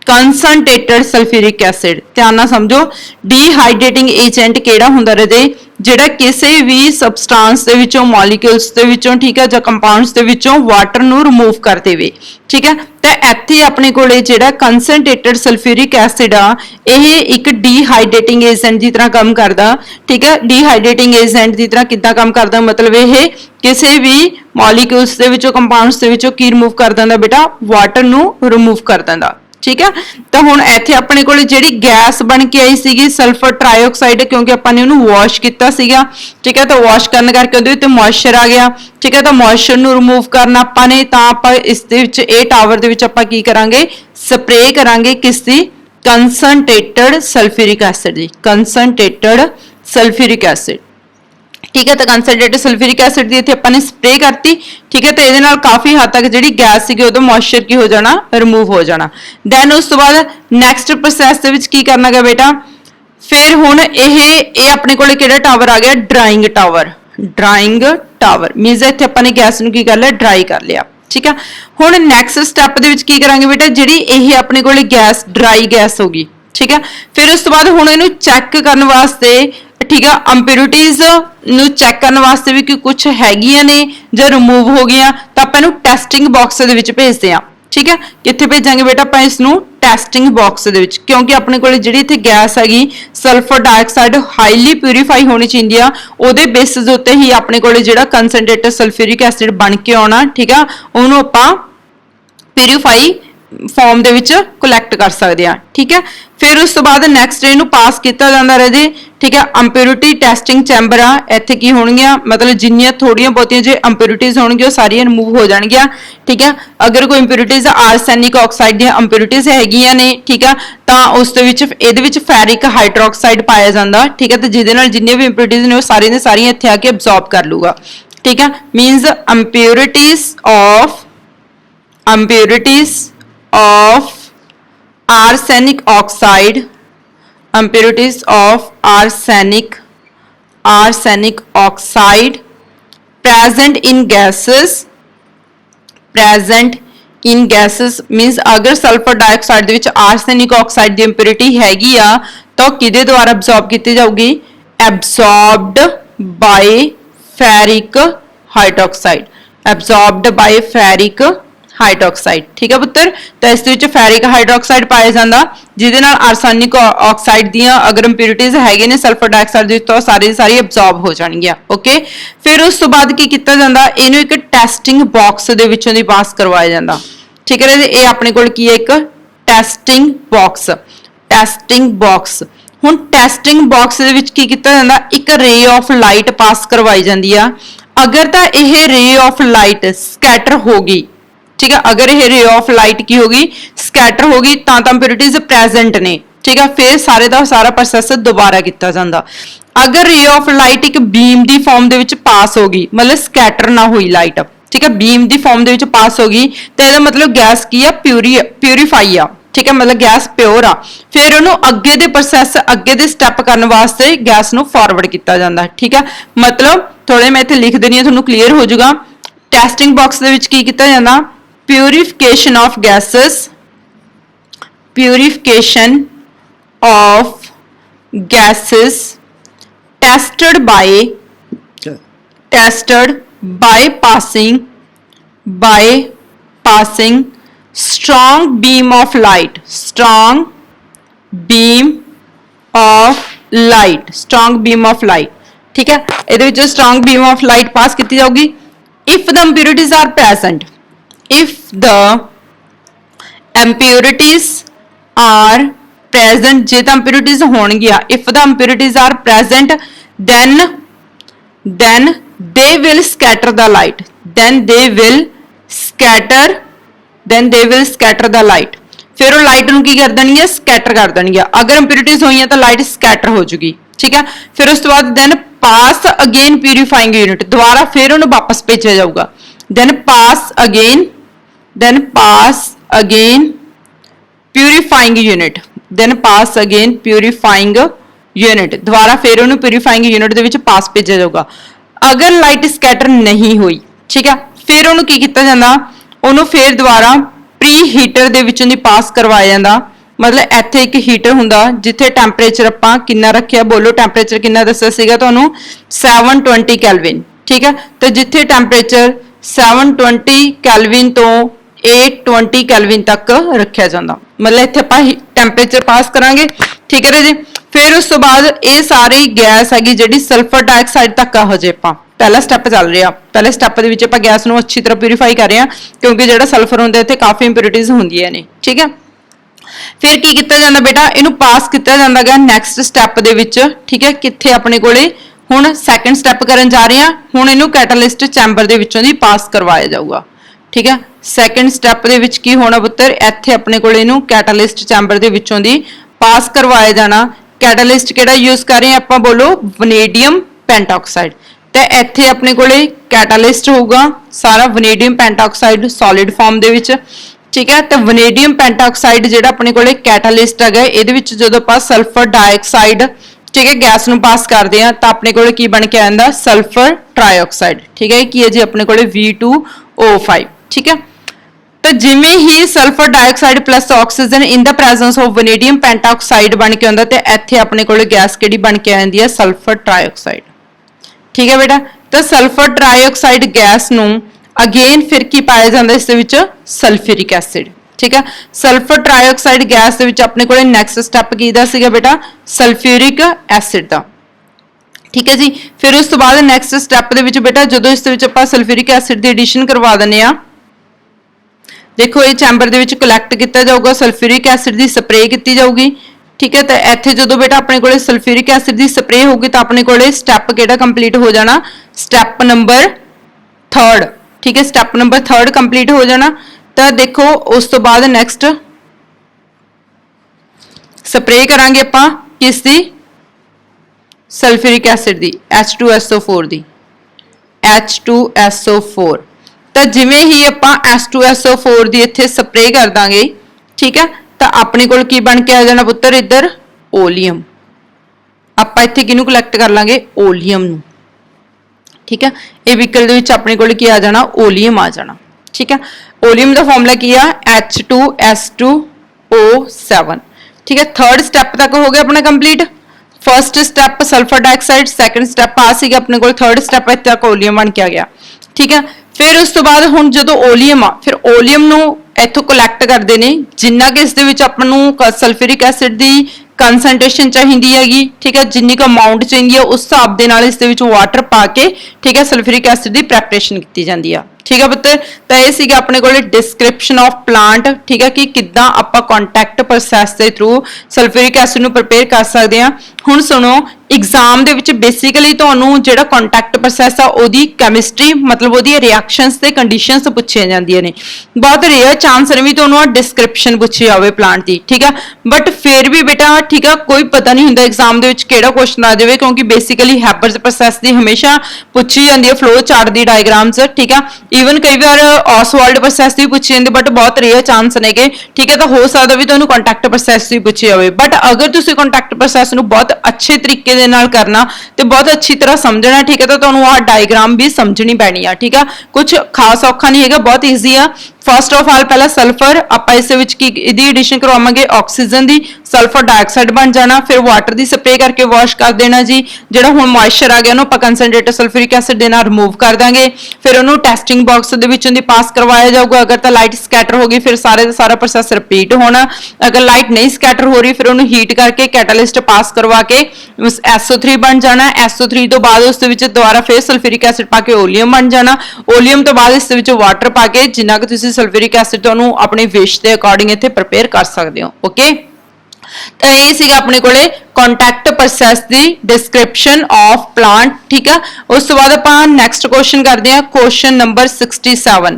concentrated sulphuric acid. ध्यान नाल समझो, डीहाइड्रेटिंग एजेंट किहड़ा हुंदा रहे, ਜਿਹੜਾ ਕਿਸੇ ਵੀ ਸਬਸਟੈਂਸ ਦੇ ਵਿੱਚੋਂ, ਮੋਲੀਕਿਊਲਸ ਦੇ ਵਿੱਚੋਂ, ਠੀਕ ਹੈ, ਜਾਂ ਕੰਪਾਊਂਡਸ ਦੇ ਵਿੱਚੋਂ ਵਾਟਰ ਨੂੰ ਰਿਮੂਵ ਕਰ ਦੇਵੇ। ਠੀਕ ਹੈ। ਤਾਂ ਇੱਥੇ ਆਪਣੇ ਕੋਲੇ ਜਿਹੜਾ ਕੰਸਨਟ੍ਰੇਟਡ ਸਲਫਿਊਰਿਕ ਐਸਿਡ ਆ ਇਹ ਇੱਕ ਡੀਹਾਈਡਰੇਟਿੰਗ ਏਜੰਟ ਦੀ ਤਰ੍ਹਾਂ ਕੰਮ ਕਰਦਾ। ਠੀਕ ਹੈ। ਡੀਹਾਈਡਰੇਟਿੰਗ ਏਜੰਟ ਦੀ ਤਰ੍ਹਾਂ ਕਿੱਦਾਂ ਕੰਮ ਕਰਦਾ, ਮਤਲਬ ਇਹ ਕਿਸੇ ਵੀ ਮੋਲੀਕਿਊਲਸ ਦੇ ਵਿੱਚੋਂ, ਕੰਪਾਊਂਡਸ ਦੇ ਵਿੱਚੋਂ ਕੀ ਰਿਮੂਵ ਕਰ ਦਿੰਦਾ ਬੇਟਾ, ਵਾਟਰ ਨੂੰ ਰਿਮੂਵ ਕਰ ਦਿੰਦਾ। ठीक है। तो हुण इत्थे अपने कोले जिहड़ी गैस बन के आई सीगी सल्फर ट्राईऑक्साइड, क्योंकि आपां ने उहनूं वॉश कीता सीगा। ठीक है। तो वॉश करने करके उहदे उत्ते मॉइस्चर आ गया। ठीक है। तो मॉइस्चर नूं रिमूव करना आपां ने, तां आपां इस दे विच इह टावर दे विच आपां की करांगे, स्प्रे करांगे किस दी, कंसनट्रेटेड सल्फ्यूरिक एसिड दी, कंसनट्रेटेड सल्फ्यूरिक एसिड। ठीक है। तो कंसनट्रेटेड सल्फ्यूरिक एसिड की इत्थे आपां ने स्प्रे करती। ठीक है। तो इहदे नाल काफी हद तक जिहड़ी गैस सीगी उहदा मॉइस्चर की हो जाना, रिमूव हो जाना। दैन उस तो बाद नैक्सट प्रोसैस दे विच की करना है बेटा, फिर हुण ये अपने कोले किहड़ा टावर आ गया, ड्राइंग टावर। ड्राइंग टावर मीनस इत्थे आपां ने गैस नूं की कर लिया, ड्राई कर लिया। ठीक है। हुण नैक्सट स्टैप दे विच की करांगे बेटा, जिहड़ी ये अपने कोले गैस ड्राई गैस होगी। ठीक है। फिर उस तो बाद हुण इहनूं चैक करने वास्ते, ठीक है, इंप्योरिटीज नूं चैक करने वास्ते भी कि कुछ हैगियां ने जां रिमूव हो गई तो आपां इहनूं टेस्टिंग बॉक्स दे विच भेजदे हां। ठीक है। कित्थे भेजांगे बेटा, आपां इसनूं टेस्टिंग बॉक्स दे विच, क्योंकि अपने कोल जिहड़ी इत्थे गैस हैगी सल्फर डाइऑक्साइड हाईली प्यूरीफाई होनी चाहिदी आ, ओहदे बेसिस दे उत्ते ही अपने कोल जिहड़ा कंसनट्रेटेड सल्फ्यूरिक एसिड बन के आउणा। ठीक है। ओहनूं आपां प्यूरीफाई फॉर्म दे विच कलैक्ट कर सकते हैं। ठीक है। फिर उस तो बाद नैक्सट इनू पास किया जाता रहे जी। ठीक है। इंप्योरिटी टेस्टिंग चैंबर आ, इत्थे की होणगियां, मतलब जिन्नियां थोड़ियां बहुतियां जो इंप्योरिटीज होणगियां वो सारियां रिमूव हो जाणगियां। ठीक है। अगर कोई इंप्योरिटीज आर्सैनिक ऑक्साइड दी इंप्योरिटीज हैगियां ने, ठीक है, तो उस दे विच इहदे विच फेरिक हाइड्रोक्साइड पाया जांदा। ठीक है। तो जिहदे नाल जिन्नियां भी इंप्योरिटीज ने वो सारियां दी सारियां इत्थे आके अब्सॉर्ब कर लूगा। ठीक है। मीनस impurities of arsenic oxide, impurities of arsenic oxide present in gases means अगर सल्फर डाइऑक्साइड दे विच आर्सेनिक ऑक्साइड दी इंप्योरिटी हैगी आ तो किदे द्वारा अब्सॉर्ब की जाऊगी, absorbed by ferric hydroxide, absorbed by ferric hydroxide. ठीक है पुत्र। तो इस फेरिक हाइड्रोक्साइड पाया जाता जिहदे नाल आर्सेनिक ऑक्साइड दियां अगर इंप्योरिटीज हैगे ने सल्फर डाइऑक्साइड दे तो सारी अब्सॉर्ब हो जाणगियां। ओके। फिर उस तो बाद की किया जाता, इहनूं एक टेस्टिंग बॉक्स दे विचों दी पास करवाया जाता। ठीक है। ये अपने कोल की है एक टेस्टिंग बॉक्स, टेस्टिंग बॉक्स। हुण टेस्टिंग बॉक्स दे विच की किया जाता, एक रे ऑफ लाइट पास करवाई जाती है। अगर तो यह रे ऑफ लाइट स्कैटर होगी, ठीक है, अगर ये रे ऑफ लाइट की होगी स्कैटर होगी तो इंप्योरिटीज प्रेजेंट ने। ठीक है। फिर सारे का सारा प्रोसैस दोबारा किया जाता। अगर रे ऑफ लाइट एक बीम की फॉर्म दे विच पास होगी, मतलब स्कैटर ना हुई लाइट, ठीक है, बीम की फॉर्म दे विच पास होगी तो यह मतलब गैस की है, प्यूरीफाई आ। ठीक है। मतलब गैस प्योर आ। फिर उन्होंने अगे दे प्रोसैस, अगे दे स्टैप करने वास्ते गैस नूं फॉरवर्ड किया जाता। ठीक है। मतलब थोड़े मैं इत्थे लिख देनी, तुहानूं क्लीयर हो जाऊगा। टेस्टिंग बॉक्स दे विच की किया जाता, purification of gases, purification of gases tested by passing strong beam of light ठीक है ਇਹਦੇ ਵਿੱਚ strong beam of light pass ਕੀਤੀ ਜਾਊਗੀ if the impurities are present if the impurities are present ਜੇ ਤਾਂ impurities ਹੋਣਗੀਆਂ if the impurities are present then they will scatter the light then they will scatter the light फिर वो light ਨੂੰ ਕੀ ਕਰ ਦੇਣਗੀਆਂ ਸਕੈਟਰ ਕਰ ਦੇਣਗੀਆਂ अगर impurities ਹੋਈਆਂ ਤਾਂ ਲਾਈਟ ਸਕੈਟਰ ਹੋ ਜੂਗੀ ठीक है फिर उस तो बाद then pass again purifying unit दोबारा फिर उन्हें वापस भेजा जाऊगा then pass again purifying unit दोबारा फिर उन्हें purifying unit ਦੇ ਵਿੱਚ pass भेजा जाऊगा अगर लाइट स्कैटर नहीं हुई ठीक है फिर उन्हें की किया जाता उन्हें फिर दोबारा प्री हीटर ਦੇ ਵਿੱਚੋਂ ਦੀ ਪਾਸ ਕਰਵਾਇਆ ਜਾਂਦਾ मतलब ਇੱਥੇ ਇੱਕ ਹੀਟਰ ਹੁੰਦਾ ਜਿੱਥੇ ਟੈਂਪਰੇਚਰ ਆਪਾਂ ਕਿੰਨਾ ਰੱਖਿਆ ਬੋਲੋ ਟੈਂਪਰੇਚਰ ਕਿੰਨਾ ਦੱਸਿਆ ਸੀਗਾ ਤੁਹਾਨੂੰ 720 ਕੈਲਵਿਨ ਠੀਕ ਹੈ ਤੇ ਜਿੱਥੇ ਟੈਂਪਰੇਚਰ 720 ਕੈਲਵਿਨ ਤੋਂ 820 ਕੈਲਵਿਨ ਤੱਕ ਰੱਖਿਆ ਜਾਂਦਾ मतलब ਇੱਥੇ ਆਪਾਂ ਟੈਂਪਰੇਚਰ ਪਾਸ ਕਰਾਂਗੇ ਠੀਕ ਹੈ ਜੀ ਫਿਰ ਉਸ ਤੋਂ ਬਾਅਦ ਇਹ ਸਾਰੀ ਗੈਸ ਹੈਗੀ ਜਿਹੜੀ ਸਲਫਰ ਡਾਈਆਕਸਾਈਡ ਤੱਕ ਆ ਹਜੇ ਆਪਾਂ पहला स्टैप चल रहा पहले स्टैप ਦੇ ਵਿੱਚ ਆਪਾਂ ਗੈਸ ਨੂੰ अच्छी तरह प्यूरीफाई कर रहे हैं क्योंकि ਜਿਹੜਾ सल्फर ਹੁੰਦਾ ਇੱਥੇ काफी इंप्योरिटीज ਹੁੰਦੀਆਂ ਨੇ ठीक है फिर की ਕੀਤਾ ਜਾਂਦਾ बेटा ਇਹਨੂੰ ਪਾਸ ਕੀਤਾ ਜਾਂਦਾਗਾ ਨੈਕਸਟ ਸਟੈਪ ਦੇ ਵਿੱਚ ठीक है ਕਿੱਥੇ ਆਪਣੇ ਕੋਲੇ ਹੁਣ ਸੈਕੰਡ ਸਟੈਪ ਕਰਨ ਜਾ ਰਹੇ ਹਾਂ ਹੁਣ ਇਹਨੂੰ ਕੈਟਾਲਿਸਟ ਚੈਂਬਰ ਦੇ ਵਿੱਚੋਂ ਦੀ ਪਾਸ ਕਰਵਾਇਆ ਜਾਊਗਾ ठीक है ਸੈਕੰਡ ਸਟੈਪ ਦੇ ਵਿੱਚ ਕੀ ਹੋਣਾ ਪੁੱਤਰ ਇੱਥੇ ਆਪਣੇ ਕੋਲੇ ਇਹਨੂੰ ਕੈਟਾਲਿਸਟ ਚੈਂਬਰ ਦੇ ਵਿੱਚੋਂ ਦੀ ਪਾਸ ਕਰਵਾਇਆ ਜਾਣਾ ਕੈਟਾਲਿਸਟ ਕਿਹੜਾ ਯੂਜ਼ ਕਰ ਰਹੇ ਹਾਂ ਆਪਾਂ ਬੋਲੋ ਵਨੇਡੀਅਮ ਪੈਂਟਾਆਕਸਾਈਡ ਤੇ ਇੱਥੇ ਆਪਣੇ ਕੋਲੇ ਕੈਟਾਲਿਸਟ ਹੋਊਗਾ ਸਾਰਾ ਵਨੇਡੀਅਮ ਪੈਂਟਾਆਕਸਾਈਡ ਸੋਲਿਡ ਫਾਰਮ ਦੇ ਵਿੱਚ ਠੀਕ ਹੈ ਤੇ ਵਨੇਡੀਅਮ ਪੈਂਟਾਆਕਸਾਈਡ ਜਿਹੜਾ ਆਪਣੇ ਕੋਲੇ ਕੈਟਾਲਿਸਟ ਹੈਗਾ ਇਹਦੇ ਵਿੱਚ ਜਦੋਂ ਆਪਾਂ ਸਲਫਰ ਡਾਈਆਕਸਾਈਡ ਠੀਕ ਹੈ ਗੈਸ ਨੂੰ ਪਾਸ ਕਰਦੇ ਆ ਤਾਂ ਆਪਣੇ ਕੋਲੇ ਕੀ ਬਣ ਕੇ ਆ ਜਾਂਦਾ ਸਲਫਰ ਟ੍ਰਾਈਆਕਸਾਈਡ ਠੀਕ ਹੈ ਕੀ ਹੈ ਜੀ ਆਪਣੇ ਕੋਲੇ V2O5 ਠੀਕ ਹੈ ਤਾਂ ਜਿਵੇਂ ਹੀ sulphur dioxide plus oxygen in the presence of vanadium pentoxide ਬਣ ਕੇ ਆਉਂਦਾ ਤੇ ਇੱਥੇ ਆਪਣੇ ਕੋਲੇ ਗੈਸ ਕਿਹੜੀ ਬਣ ਕੇ ਆ ਜਾਂਦੀ ਹੈ ਸਲਫਰ ਟ੍ਰਾਈਆਕਸਾਈਡ ठीक है बेटा तो सल्फर ट्राईऑक्साइड गैस नूं अगेन फिर की पाया जाता इस सल्फ्यूरिक एसिड ठीक है सल्फर ट्राईऑक्साइड गैस दे विच अपने कोले नैक्सट स्टैप कीदा सीगा बेटा सल्फ्यूरिक एसिड दा ठीक है जी फिर उस तो बाद नैक्सट स्टैप दे विच बेटा जदों इस दे विच आपां सल्फ्यूरिक एसिड दी एडिशन करवा दिंदे आ देखो ये चैंबर दे विच कलैक्ट किया जाऊगा सल्फ्यूरिक एसिड दी स्प्रे की जाऊगी ठीक है तो इत्थे जो बेटा अपने कोले सल्फ्यूरिक एसिड की स्प्रे होगी तो अपने कोले स्टैप किहड़ा कंप्लीट हो जाना स्टैप नंबर 3 ठीक है स्टैप नंबर 3 कंप्लीट हो जाना तो देखो उस तो बाद नैक्सट स्प्रे करांगे आपां किस दी सल्फ्यूरिक एसिड दी H2SO4 दी H2SO4 तो जिवें ही आपां H2SO4 दी इत्थे स्प्रे कर दांगे ठीक है तो अपने कोल की बन के आ जाना पुत्र इधर ओलियम आपां इत्थे किहनूं कलैक्ट कर लांगे ओलियम नूं ठीक है ये व्हीकल दे विच अपने कोल की आ जाना ओलियम आ जाना ठीक है ओलियम दा फॉर्मूला की आ H2S2O7 ठीक है थर्ड स्टैप तक हो गया अपना complete first step sulphur dioxide second step आ सीगा अपने कोल थर्ड स्टैप इत्थे तक ओलियम बन के आ गया ठीक है फिर उस तो बाद हुण जदों ओलियम आ फिर ओलियम नूं इत्थों कलैक्ट करते हैं जिन्ना कि इस सल्फ्यूरिक एसिड की कंसनट्रेशन चाहिए हैगी ठीक है जिन्नी का अमाउंट चाहिए उस हिसाब के नाल इस वाटर पा के ठीक है सल्फ्यूरिक एसिड की प्रैपरेशन की जाती है ठीक है पुत्र तो यह सीगा अपने को डिस्क्रिप्शन ऑफ प्लांट ठीक है कि किद्दां आपां कॉन्टैक्ट प्रोसैस के थ्रू सल्फ्यूरिक एसिड नूं प्रिपेयर कर सकते हैं हुण सुनो एग्जाम दे विच बेसिकली तुहानूं जिहड़ा कॉन्टैक्ट प्रोसैस आ ओहदी कैमिस्ट्री मतलब ओहदी रिएक्शनस ते कंडीशनस पूछियां जांदियां ने बहुत रेयर चांस ने भी तुहानूं डिस्क्रिप्शन पूछी जावे प्लांट दी ठीक है बट फिर भी बेटा ठीक है कोई पता नहीं हुंदा एग्जाम दे विच किहड़ा क्वेश्चन आ जावे क्योंकि बेसिकली हैबर्स प्रोसैस दी हमेशा पूछी जांदी है फ्लो चार्ट दी डायग्राम्स ठीक है ईवन कई बार ऑसवाल्ड प्रोसैस भी पूछी जाती बट बहुत रेयर चांस ने ठीक है तो हो सकता भी तुहानूं कॉन्टैक्ट प्रोसैस भी पूछी जाए बट अगर तुसीं कॉन्टैक्ट प्रोसैस नूं बहुत अच्छे तरीके दे नाल करना तो बहुत अच्छी तरह समझना ठीक है तो तुहानूं आह डायग्राम भी समझनी पैनी है ठीक है कुछ खास औखा नहीं है बहुत ईजी है फस्ट ऑफ ऑल पहला सल्फर ਆਪਾਂ ਇਸ ਵਿੱਚ ਕੀ ਇਹਦੀ ਐਡੀਸ਼ਨ ਕਰਵਾਵਾਂਗੇ ਆਕਸੀਜਨ ਦੀ ਸਲਫਰ ਡਾਈਆਕਸਾਈਡ ਬਣ ਜਾਣਾ ਫਿਰ ਵਾਟਰ ਦੀ ਸਪਰੇ ਕਰਕੇ ਵਾਸ਼ ਕਰ ਦੇਣਾ ਜੀ ਜਿਹੜਾ ਹੁਣ ਮੋਇਸਚਰ ਆ ਗਿਆ ਉਹਨੂੰ ਆਪਾਂ ਕੰਸੈਂਟਰੇਟਡ ਸਲਫੂਰਿਕ ਐਸਿਡ ਦੇ ਨਾਲ ਰਿਮੂਵ ਕਰ ਦਾਂਗੇ ਫਿਰ ਉਹਨੂੰ ਟੈਸਟਿੰਗ ਬਾਕਸ ਦੇ ਵਿੱਚੋਂ ਦੀ ਪਾਸ ਕਰਵਾਇਆ ਜਾਊਗਾ ਅਗਰ ਤਾਂ ਲਾਈਟ ਸਕੈਟਰ ਹੋ ਗਈ ਫਿਰ ਸਾਰੇ ਦਾ ਸਾਰਾ ਪ੍ਰੋਸੈਸ ਰਿਪੀਟ ਹੋਣਾ ਅਗਰ ਲਾਈਟ ਨਹੀਂ ਸਕੈਟਰ ਹੋ ਰਹੀ ਫਿਰ ਉਹਨੂੰ ਹੀਟ ਕਰਕੇ ਕੈਟਾਲਿਸਟ ਪਾਸ ਕਰਵਾ ਕੇ SO3 ਬਣ ਜਾਣਾ SO3 ਤੋਂ ਬਾਅਦ ਉਸ ਦੇ ਵਿੱਚ ਦੁਬਾਰਾ ਫਿਰ ਸਲਫੂਰਿਕ ਐਸਿਡ ਪਾ ਕੇ ਓਲੀਅਮ ਬਣ ਜਾਣਾ ਓਲੀਅਮ ਤੋਂ ਬਾਅਦ ਇਸ ਦੇ ਵਿੱਚ ਵਾਟਰ ਪਾ ਕੇ ਜਿੰਨਾ ਕਿ ਤੁਸੀਂ ਸਲਫੂਰਿਕ ਐਸਿਡ ਤੁਹਾਨੂੰ ਆਪਣੇ ਵਿਸ਼ ਦੇ ਅਕੋਰਡਿੰਗ ਇੱਥੇ ਪ੍ਰਪੇਅਰ ਕਰ ਸਕਦੇ ਹੋ ਓਕੇ ਤਾਂ ਇਹ ਸੀਗਾ ਆਪਣੇ ਕੋਲੇ contact process the description of plant ਠੀਕ ਆ ਉਸ ਤੋਂ ਬਾਅਦ ਆਪਾਂ ਨੈਕਸਟ ਕੁਐਸਚਨ ਕਰਦੇ ਹਾਂ ਕੁਐਸਚਨ ਨੰਬਰ 67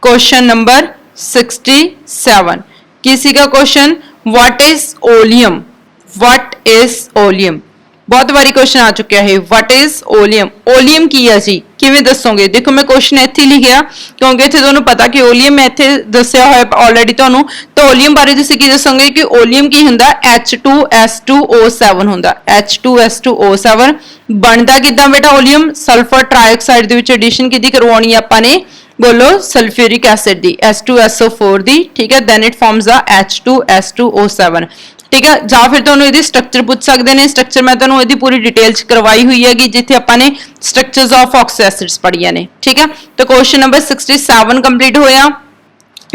ਕੁਐਸਚਨ ਨੰਬਰ 67 ਕੀ ਸੀਗਾ question what is oleum what is oleum बहुत बारी क्वेश्चन आ चुका है व्हाट इज ओलियम ओलियम की है जी किवें दसोगे देखो मैं क्वेश्चन इत्थे लिखिया क्योंकि इत्थे तुहानू पता कि ओलियम मैं इत्थे दस्सिया होया ऑलरेडी तुहानू तो ओलियम बारे तुसीं की दसोगे कि ओलियम की हुंदा H2S2O7 हुंदा H2S2O7 बनदा किदां बेटा ओलियम सल्फर ट्राइऑक्साइड दे विच एडिशन किदी करवाउणी आपां ने बोलो सल्फ्यूरिक एसिड दी H2SO4 दी ठीक है then it forms the H2S2O7 ठीक है ਜਾਂ ਫਿਰ ਤੁਹਾਨੂੰ ਇਹਦੀ ਸਟਰਕਚਰ ਪੁੱਛ ਸਕਦੇ ਨੇ ਸਟਰਕਚਰ ਮੈਂ ਤੁਹਾਨੂੰ ਇਹਦੀ ਪੂਰੀ ਡਿਟੇਲ ਚ ਕਰਵਾਈ ਹੋਈ ਹੈਗੀ ਜਿੱਥੇ ਆਪਾਂ ਨੇ ਸਟਰਕਚਰਸ ਆਫ ਆਕਸੀ ਐਸਿਡਸ ਪੜ੍ਹੀਆਂ ਨੇ ਠੀਕ ਹੈ ਤਾਂ ਕੁਐਸਚਨ ਨੰਬਰ 67 ਕੰਪਲੀਟ ਹੋਇਆ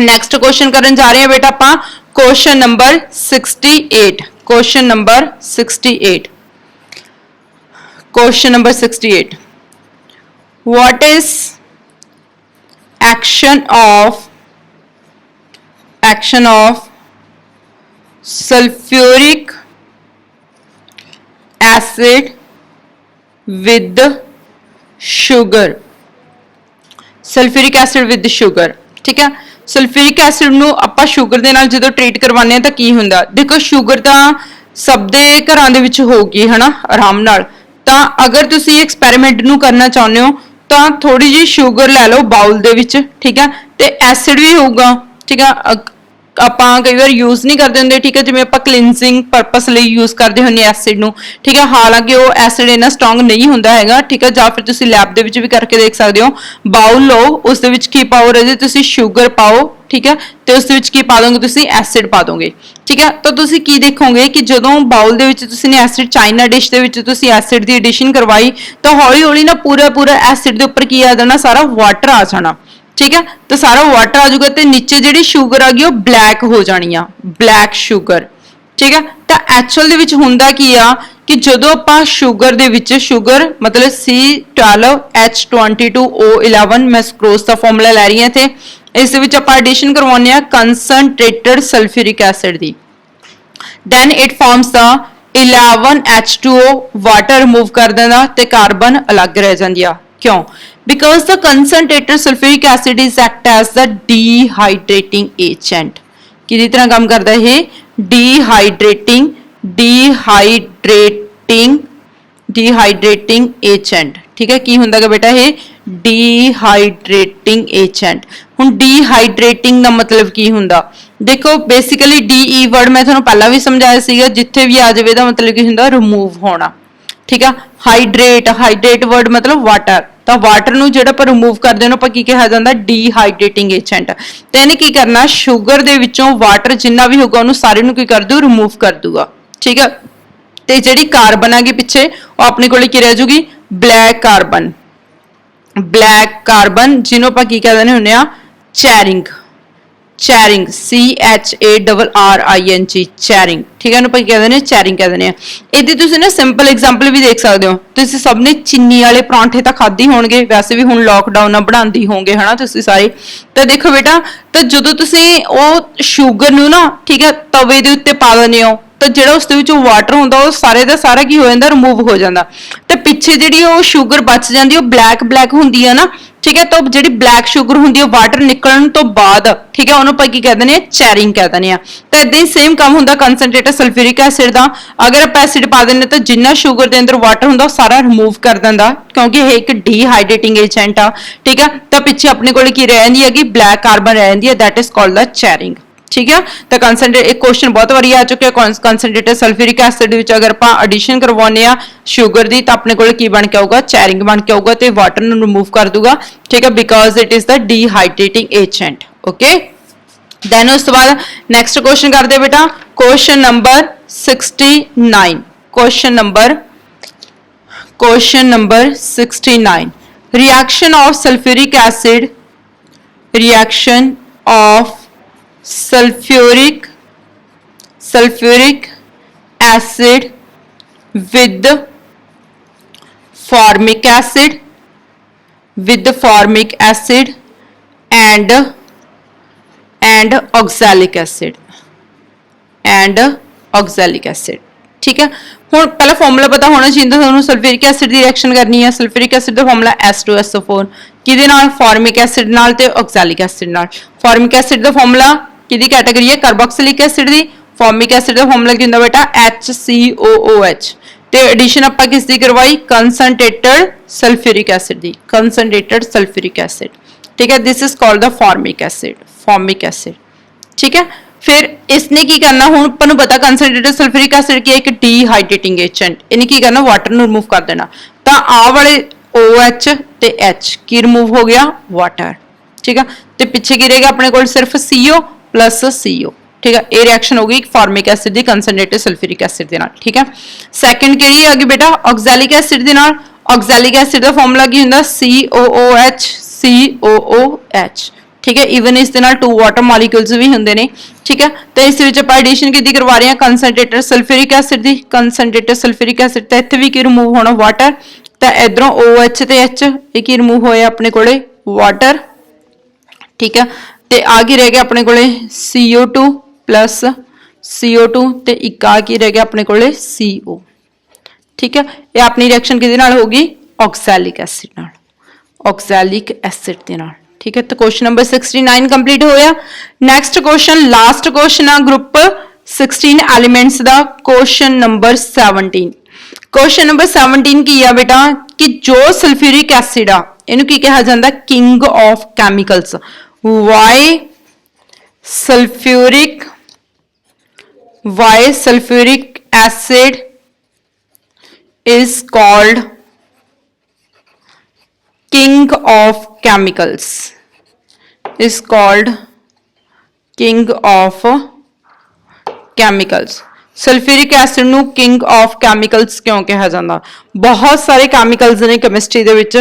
ਨੈਕਸਟ ਕੁਐਸਚਨ ਕਰਨ ਜਾ ਰਹੇ ਹਾਂ ਬੇਟਾ ਆਪਾਂ question number 68 question number 68 question number 68 what is action of sulfuric acid with sugar sulfuric acid with sugar ठीक है ਸਲਫਿਊਰਿਕ ਐਸਿਡ ਨੂੰ ਆਪਾਂ ਸ਼ੂਗਰ ਦੇ ਨਾਲ ਜਦੋਂ ਟ੍ਰੀਟ ਕਰਵਾਉਂਦੇ ਆ ਤਾਂ ਕੀ ਹੁੰਦਾ ਦੇਖੋ ਸ਼ੂਗਰ ਤਾਂ ਸਭ ਦੇ ਘਰਾਂ ਦੇ ਵਿੱਚ ਹੋਊਗੀ ਹਨਾ ਆਰਾਮ ਨਾਲ ਤਾਂ ਅਗਰ ਤੁਸੀਂ ਐਕਸਪੈਰੀਮੈਂਟ ਨੂੰ ਕਰਨਾ ਚਾਹੁੰਦੇ ਹੋ ਤਾਂ ਥੋੜੀ ਜਿਹੀ ਸ਼ੂਗਰ ਲੈ ਲਓ ਬਾਉਲ ਦੇ ਵਿੱਚ ਠੀਕ ਹੈ ਤੇ ਐਸਿਡ ਵੀ ਹੋਊਗਾ ਠੀਕ ਹੈ ਆਪਾਂ ਕਈ ਵਾਰ ਯੂਜ਼ ਨਹੀਂ ਕਰਦੇ ਹੁੰਦੇ ਠੀਕ ਹੈ ਜਿਵੇਂ ਆਪਾਂ ਕਲੀਨਜ਼ਿੰਗ ਪਰਪਸ ਲਈ ਯੂਜ਼ ਕਰਦੇ ਹੁੰਦੇ ਐਸਿਡ ਨੂੰ ਠੀਕ ਹੈ ਹਾਲਾਂਕਿ ਉਹ ਐਸਿਡ ਇੰਨਾ ਸਟਰੋਂਗ ਨਹੀਂ ਹੁੰਦਾ ਹੈਗਾ ਠੀਕ ਹੈ ਜਾਂ ਫਿਰ ਤੁਸੀਂ ਲੈਬ ਦੇ ਵਿੱਚ ਵੀ ਕਰਕੇ ਦੇਖ ਸਕਦੇ ਹੋ ਬਾਉਲ ਲਓ ਉਸ ਦੇ ਵਿੱਚ ਕੀ ਪਾਓ ਰਾਜੇ ਤੁਸੀਂ ਸ਼ੂਗਰ ਪਾਓ ਠੀਕ ਹੈ ਤੇ ਉਸ ਦੇ ਵਿੱਚ ਕੀ ਪਾ ਦੋਗੇ ਤੁਸੀਂ ਐਸਿਡ ਪਾ ਦੋਗੇ ਠੀਕ ਹੈ ਤਾਂ ਤੁਸੀਂ ਕੀ ਦੇਖੋਗੇ ਕਿ ਜਦੋਂ ਬਾਉਲ ਦੇ ਵਿੱਚ ਤੁਸੀਂ ਨੇ ਐਸਿਡ ਚਾਈਨਾ ਡਿਸ਼ ਦੇ ਵਿੱਚ ਤੁਸੀਂ ਐਸਿਡ ਦੀ ਐਡੀਸ਼ਨ ਕਰਵਾਈ ਤਾਂ ਹੌਲੀ ਹੌਲੀ ਨਾ ਪੂਰਾ ਐਸਿਡ ਦੇ ਉੱਪਰ ਕੀ ਆ ਜਾਣਾ ਸਾਰਾ ਵਾਟਰ ਆ ਜਾਣਾ ठीक है तो सारा वाटर आ जाऊगा तो नीचे जी शुगर आ गई वो ब्लैक हो जानी आ ब्लैक शुगर ठीक है तो एक्चुअल दे विच हुंदा की आ कि जदों आपां शुगर दे विच शुगर मतलब C12H22O11 मैं सुक्रोज दा फार्मूला लै रही हां इत्थे इस दे विच आपां एडिशन करवाउने आ कंसनट्रेटेड सल्फ्यूरिक एसिड दी then it forms the 11H2O water remove कर देना ते कार्बन अलग रह जांदी आ क्यों because the concentrated sulfuric acid is act as the dehydrating agent किसी तरह काम करता है dehydrating agent ठीक है की हुंदा बेटा है dehydrating agent हुन dehydrating दा मतलब की हुंदा देखो बेसिकली DE वर्ड मैं थानू पहला भी समझाया सीगा जिथे भी आ जावे दा मतलब की हुंदा रिमूव होना ठीक है हाइड्रेट वर्ड मतलब वाटर ਤਾਂ ਵਾਟਰ ਨੂੰ ਜਿਹੜਾ ਆਪਾਂ ਰਿਮੂਵ ਕਰਦੇ ਹਾਂ ਆਪਾਂ ਕੀ ਕਿਹਾ ਜਾਂਦਾ ਡੀਹਾਈਡਰੇਟਿੰਗ ਏਜੰਟ ਤੇ ਇਹਨੇ ਕੀ ਕਰਨਾ ਸ਼ੂਗਰ ਦੇ ਵਿੱਚੋਂ ਵਾਟਰ ਜਿੰਨਾ ਵੀ ਹੋਊਗਾ ਉਹਨੂੰ ਸਾਰੇ ਨੂੰ ਕੀ ਕਰ ਦੂ ਰਿਮੂਵ ਕਰ ਦੂਗਾ ਠੀਕ ਹੈ ਤੇ ਜਿਹੜੀ ਕਾਰਬਨ ਆ ਗਈ ਪਿੱਛੇ ਉਹ ਆਪਣੇ ਕੋਲੇ ਕੀ ਰਹਿ ਜੂਗੀ ਬਲੈਕ ਕਾਰਬਨ ਜਿਹਨੂੰ ਆਪਾਂ ਕੀ ਕਹਿੰਦੇ ਹੁੰਦੇ ਆ ਚੈਰਿੰਗ CHARRING ਚੈਰਿੰਗ ਠੀਕ ਹੈ ਇਹਨੂੰ ਆਪਾਂ ਕਹਿੰਦੇ ਨੇ ਚੈਰਿੰਗ ਕਹਿੰਦੇ ਨੇ ਇਹਦੀ ਤੁਸੀਂ ਨਾ ਸਿੰਪਲ ਐਗਜ਼ਾਮਪਲ ਵੀ ਦੇਖ ਸਕਦੇ ਹੋ ਤੁਸੀਂ ਸਭ ਨੇ ਚੀਨੀ ਵਾਲੇ ਪਰੌਂਠੇ ਤਾਂ ਖਾਧੀ ਹੋਣਗੇ ਵੈਸੇ ਵੀ ਹੁਣ ਲੋਕਡਾਊਨ ਆ ਬਣਾਉਂਦੀ ਹੋਵੋਗੇ ਹਨਾ ਤੁਸੀਂ ਸਾਰੇ ਤਾਂ ਦੇਖੋ ਬੇਟਾ ਤਾਂ ਜਦੋਂ ਤੁਸੀਂ ਉਹ ਸ਼ੂਗਰ ਨੂੰ ਨਾ ਠੀਕ ਹੈ ਤਵੇ ਦੇ ਉੱਤੇ ਪਾ ਦਿੰਦੇ ਹੋ ਤਾਂ ਜਿਹੜਾ ਉਸ ਦੇ ਵਿੱਚੋਂ ਵਾਟਰ ਹੁੰਦਾ ਉਹ ਸਾਰੇ ਦਾ ਸਾਰਾ ਕੀ ਹੋ ਜਾਂਦਾ ਰਿਮੂਵ ਹੋ ਜਾਂਦਾ ਤੇ ਪਿੱਛੇ ਜਿਹੜੀ ਉਹ ਸ਼ੂਗਰ ਬਚ ਜਾਂਦੀ ਉਹ ਬਲੈਕ ਹੁੰਦੀ ਹੈ ਨਾ ठीक है तो जी ब्लैक शुगर होंगी वाटर निकलन तो बाद ठीक है उन्होंने की कहते हैं चैरिंग कहते हैं तो इदा ही सेम काम होंगे कंसनट्रेटेड सल्फ्यूरिक एसिड का अगर आप एसिड पा दें तो जिन्ना शुगर के अंदर वाटर होंगे सारा रिमूव कर देंगे क्योंकि यह एक डिहाइड्रेटिंग एजेंट आ ठीक है तो पिछे अपने को रही है ब्लैक कार्बन रही है दैट इज कॉल्ड द चैरिंग ठीक है तो कंसनट्रेट एक क्वेश्चन बहुत बारी आ चुके हैं कंसनट्रेटेड सल्फ्यूरिक एसिड विच अगर आप एडिशन करवाने आ शुगर दी तो अपने को बन के आऊगा चैरिंग बन के आऊगा तो वाटर रिमूव कर दूगा ठीक है because it is the dehydrating agent okay then उस तो बाद नेक्स्ट क्वेश्चन करते बेटा question number 69 question number 69 reaction of sulfuric acid sulfuric acid with formic acid and oxalic acid ठीक है ਹੁਣ ਪਹਿਲਾਂ ਫਾਰਮੂਲਾ ਪਤਾ ਹੋਣਾ ਚਾਹੀਦਾ ਤੁਹਾਨੂੰ ਸਲਫੂਰਿਕ ਐਸਿਡ ਦੀ ਰਿਐਕਸ਼ਨ ਕਰਨੀ ਹੈ ਸਲਫੂਰਿਕ ਐਸਿਡ ਦਾ ਫਾਰਮੂਲਾ S2SO4 ਕਿਹਦੇ ਨਾਲ ਫਾਰਮਿਕ ਐਸਿਡ ਨਾਲ ਤੇ ਆਕਸੈਲਿਕ ਐਸਿਡ ਨਾਲ ਫਾਰਮਿਕ ਐਸਿਡ ਦਾ ਫਾਰਮੂਲਾ ਕਿਹਦੀ ਕੈਟਾਗਰੀ ਹੈ ਕਾਰਬੋਕਸਿਲਿਕ ਐਸਿਡ ਦੀ ਫਾਰਮਿਕ ਐਸਿਡ ਦਾ ਫਾਰਮੂਲਾ ਕੀ ਹੁੰਦਾ ਬੇਟਾ HCOOH ਤੇ ਐਡੀਸ਼ਨ ਆਪਾਂ ਕਿਸ ਦੀ ਕਰਵਾਈ ਕੰਸੈਂਟ੍ਰੇਟਡ ਸਲਫੂਰਿਕ ਐਸਿਡ ਦੀ ਕੰਸੈਂਟ੍ਰੇਟਡ ਸਲਫੂਰਿਕ ਐਸਿਡ ठीक है this is called the formic acid ठीक है फिर इसने की करना हुण आपनू पता कंसनट्रेटेड सल्फ्यूरिक एसिड की एक डीहाइड्रेटिंग एजेंट इन्हें की करना वाटर नू रिमूव कर देना तो आ वाले OH ते H की रिमूव हो गया वाटर ठीक है तो पिछे की रहेगा अपने को सिर्फ CO प्लस CO ठीक है ये रिएक्शन हो गई फॉर्मिक एसिड दी कंसनट्रेटेड सल्फ्यूरिक एसिड दे नाल ठीक है सैकेंड किहड़ी आ गई बेटा ऑक्सैलिक एसिड दे नाल ऑक्सैलिक एसिड दा फार्मूला की हुंदा COOH ठीक है ईवन इस दे नाल 2 वाटर मॉलिक्यूल्स भी हुंदे ने ठीक है तो इस विच आपां एडिशन किहदी करवा रहे हैं कंसनट्रेटेड सल्फ्यूरिक एसिड दी कंसनट्रेटेड सल्फ्यूरिक एसिड ते इत्थे भी की रिमूव होना वाटर तो इधरों OH ते H ये की रिमूव होया अपने कोले वाटर ठीक है ते आ की रह गया अपने कोले CO2 प्लस CO2 ते एक आ की रह गया अपने कोले CO ठीक है ये अपनी रिएक्शन किहदे नाल होगी ऑक्सैलिक एसिड दे नाल ठीक है तो क्वेश्चन नंबर 69 कंप्लीट होया नेक्स्ट क्वेश्चन लास्ट क्वेश्चन आ ग्रुप 16 एलिमेंट्स दा क्वेश्चन नंबर 17 की है बेटा कि जो सल्फ्यूरिक एसिड आ इनू की कहा जाता king of chemicals why sulphuric acid is called king of chemicals sulphuric acid नू किंग ऑफ कैमिकल्स क्यों कहा जाता बहुत सारे कैमिकल्स ने केमिस्ट्री दे विच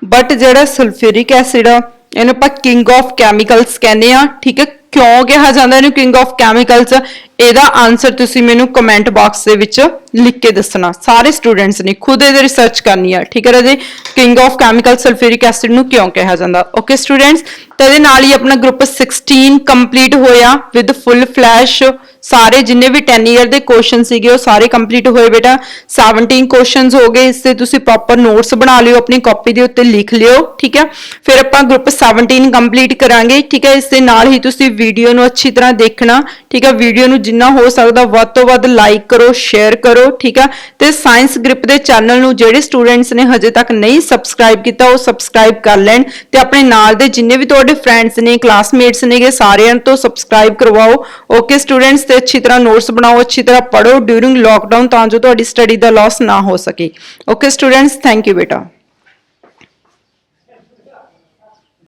बट जिहड़ा सल्फ्यूरिक एसिड आ इहनूं आपां किंग ऑफ कैमिकल्स कहने आ ठीक है क्यों कहा जाता इहनूं किंग ऑफ कैमिकल्स ਇਹਦਾ ਆਨਸਰ ਤੁਸੀਂ ਮੈਨੂੰ ਕਮੈਂਟ ਬਾਕਸ ਦੇ ਵਿੱਚ ਲਿਖ ਕੇ ਦੱਸਣਾ ਸਾਰੇ ਸਟੂਡੈਂਟਸ ਨੇ ਖੁਦ ਇਹਦੇ ਰਿਸਰਚ ਕਰਨੀ ਆ ਠੀਕ ਹੈ ਰਾਜੇ ਕਿੰਗ ਆਫ ਕੈਮੀਕਲ ਸਲਫੂਰਿਕ ਐਸਿਡ ਨੂੰ ਕਿਉਂ ਕਿਹਾ ਜਾਂਦਾ ਓਕੇ ਸਟੂਡੈਂਟਸ ਤੇ ਇਹਦੇ ਨਾਲ ਹੀ ਆਪਣਾ ਗਰੁੱਪ 16 ਕੰਪਲੀਟ ਹੋਇਆ ਵਿਦ ਫੁੱਲ ਫਲੈਸ਼ ਸਾਰੇ ਜਿੰਨੇ ਵੀ 10 ਇਅਰ ਦੇ ਕੁਐਸਚਨ ਸੀਗੇ ਉਹ ਸਾਰੇ ਕੰਪਲੀਟ ਹੋਏ ਬੇਟਾ 17 ਕੁਐਸਚਨਸ ਹੋ ਗਏ ਇਸ ਤੇ ਤੁਸੀਂ ਪ੍ਰੋਪਰ ਨੋਟਸ ਬਣਾ ਲਿਓ ਆਪਣੀ ਕਾਪੀ ਦੇ ਉੱਤੇ ਲਿਖ ਲਿਓ ਠੀਕ ਹੈ ਫਿਰ ਆਪਾਂ ਗਰੁੱਪ 17 ਕੰਪਲੀਟ ਕਰਾਂਗੇ ਠੀਕ ਹੈ ਇਸ ਦੇ ਨਾਲ ਹੀ ਤੁਸੀਂ ਵੀਡੀਓ ਨੂੰ ਅੱਛੀ ਤਰ੍ਹਾਂ ਦੇਖਣਾ ਠੀਕ ਹੈ ਵੀਡੀਓ ਨੂੰ ਜਿੰਨਾ ਹੋ ਸਕਦਾ ਵੱਧ ਤੋਂ ਵੱਧ ਲਾਈਕ ਕਰੋ ਸ਼ੇਅਰ ਕਰੋ ਠੀਕ ਆ ਤੇ ਸਾਇੰਸ ਗ੍ਰਿਪ ਦੇ ਚੈਨਲ ਨੂੰ ਜਿਹੜੇ ਸਟੂਡੈਂਟਸ ਨੇ ਹਜੇ ਤੱਕ ਨਹੀਂ ਸਬਸਕ੍ਰਾਈਬ ਕੀਤਾ ਉਹ ਸਬਸਕ੍ਰਾਈਬ ਕਰ ਲੈਣ ਤੇ ਆਪਣੇ ਨਾਲ ਦੇ ਜਿੰਨੇ ਵੀ ਤੁਹਾਡੇ ਫਰੈਂਡਸ ਨੇ ਕਲਾਸਮੇਟਸ ਨੇਗੇ ਸਾਰਿਆਂ ਤੋਂ ਸਬਸਕ੍ਰਾਈਬ ਕਰਵਾਓ ਓਕੇ ਸਟੂਡੈਂਟਸ ਤੇ ਅੱਛੀ ਤਰ੍ਹਾਂ ਨੋਟਸ ਬਣਾਓ ਅੱਛੀ ਤਰ੍ਹਾਂ ਪੜ੍ਹੋ ਡਿਊਰਿੰਗ ਲੋਕਡਾਊਨ ਤਾਂ ਜੋ ਤੁਹਾਡੀ ਸਟੱਡੀ ਦਾ ਲਾਸ ਨਾ ਹੋ ਸਕੇ ਓਕੇ ਸਟੂਡੈਂਟਸ ਥੈਂਕ ਯੂ ਬੇਟਾ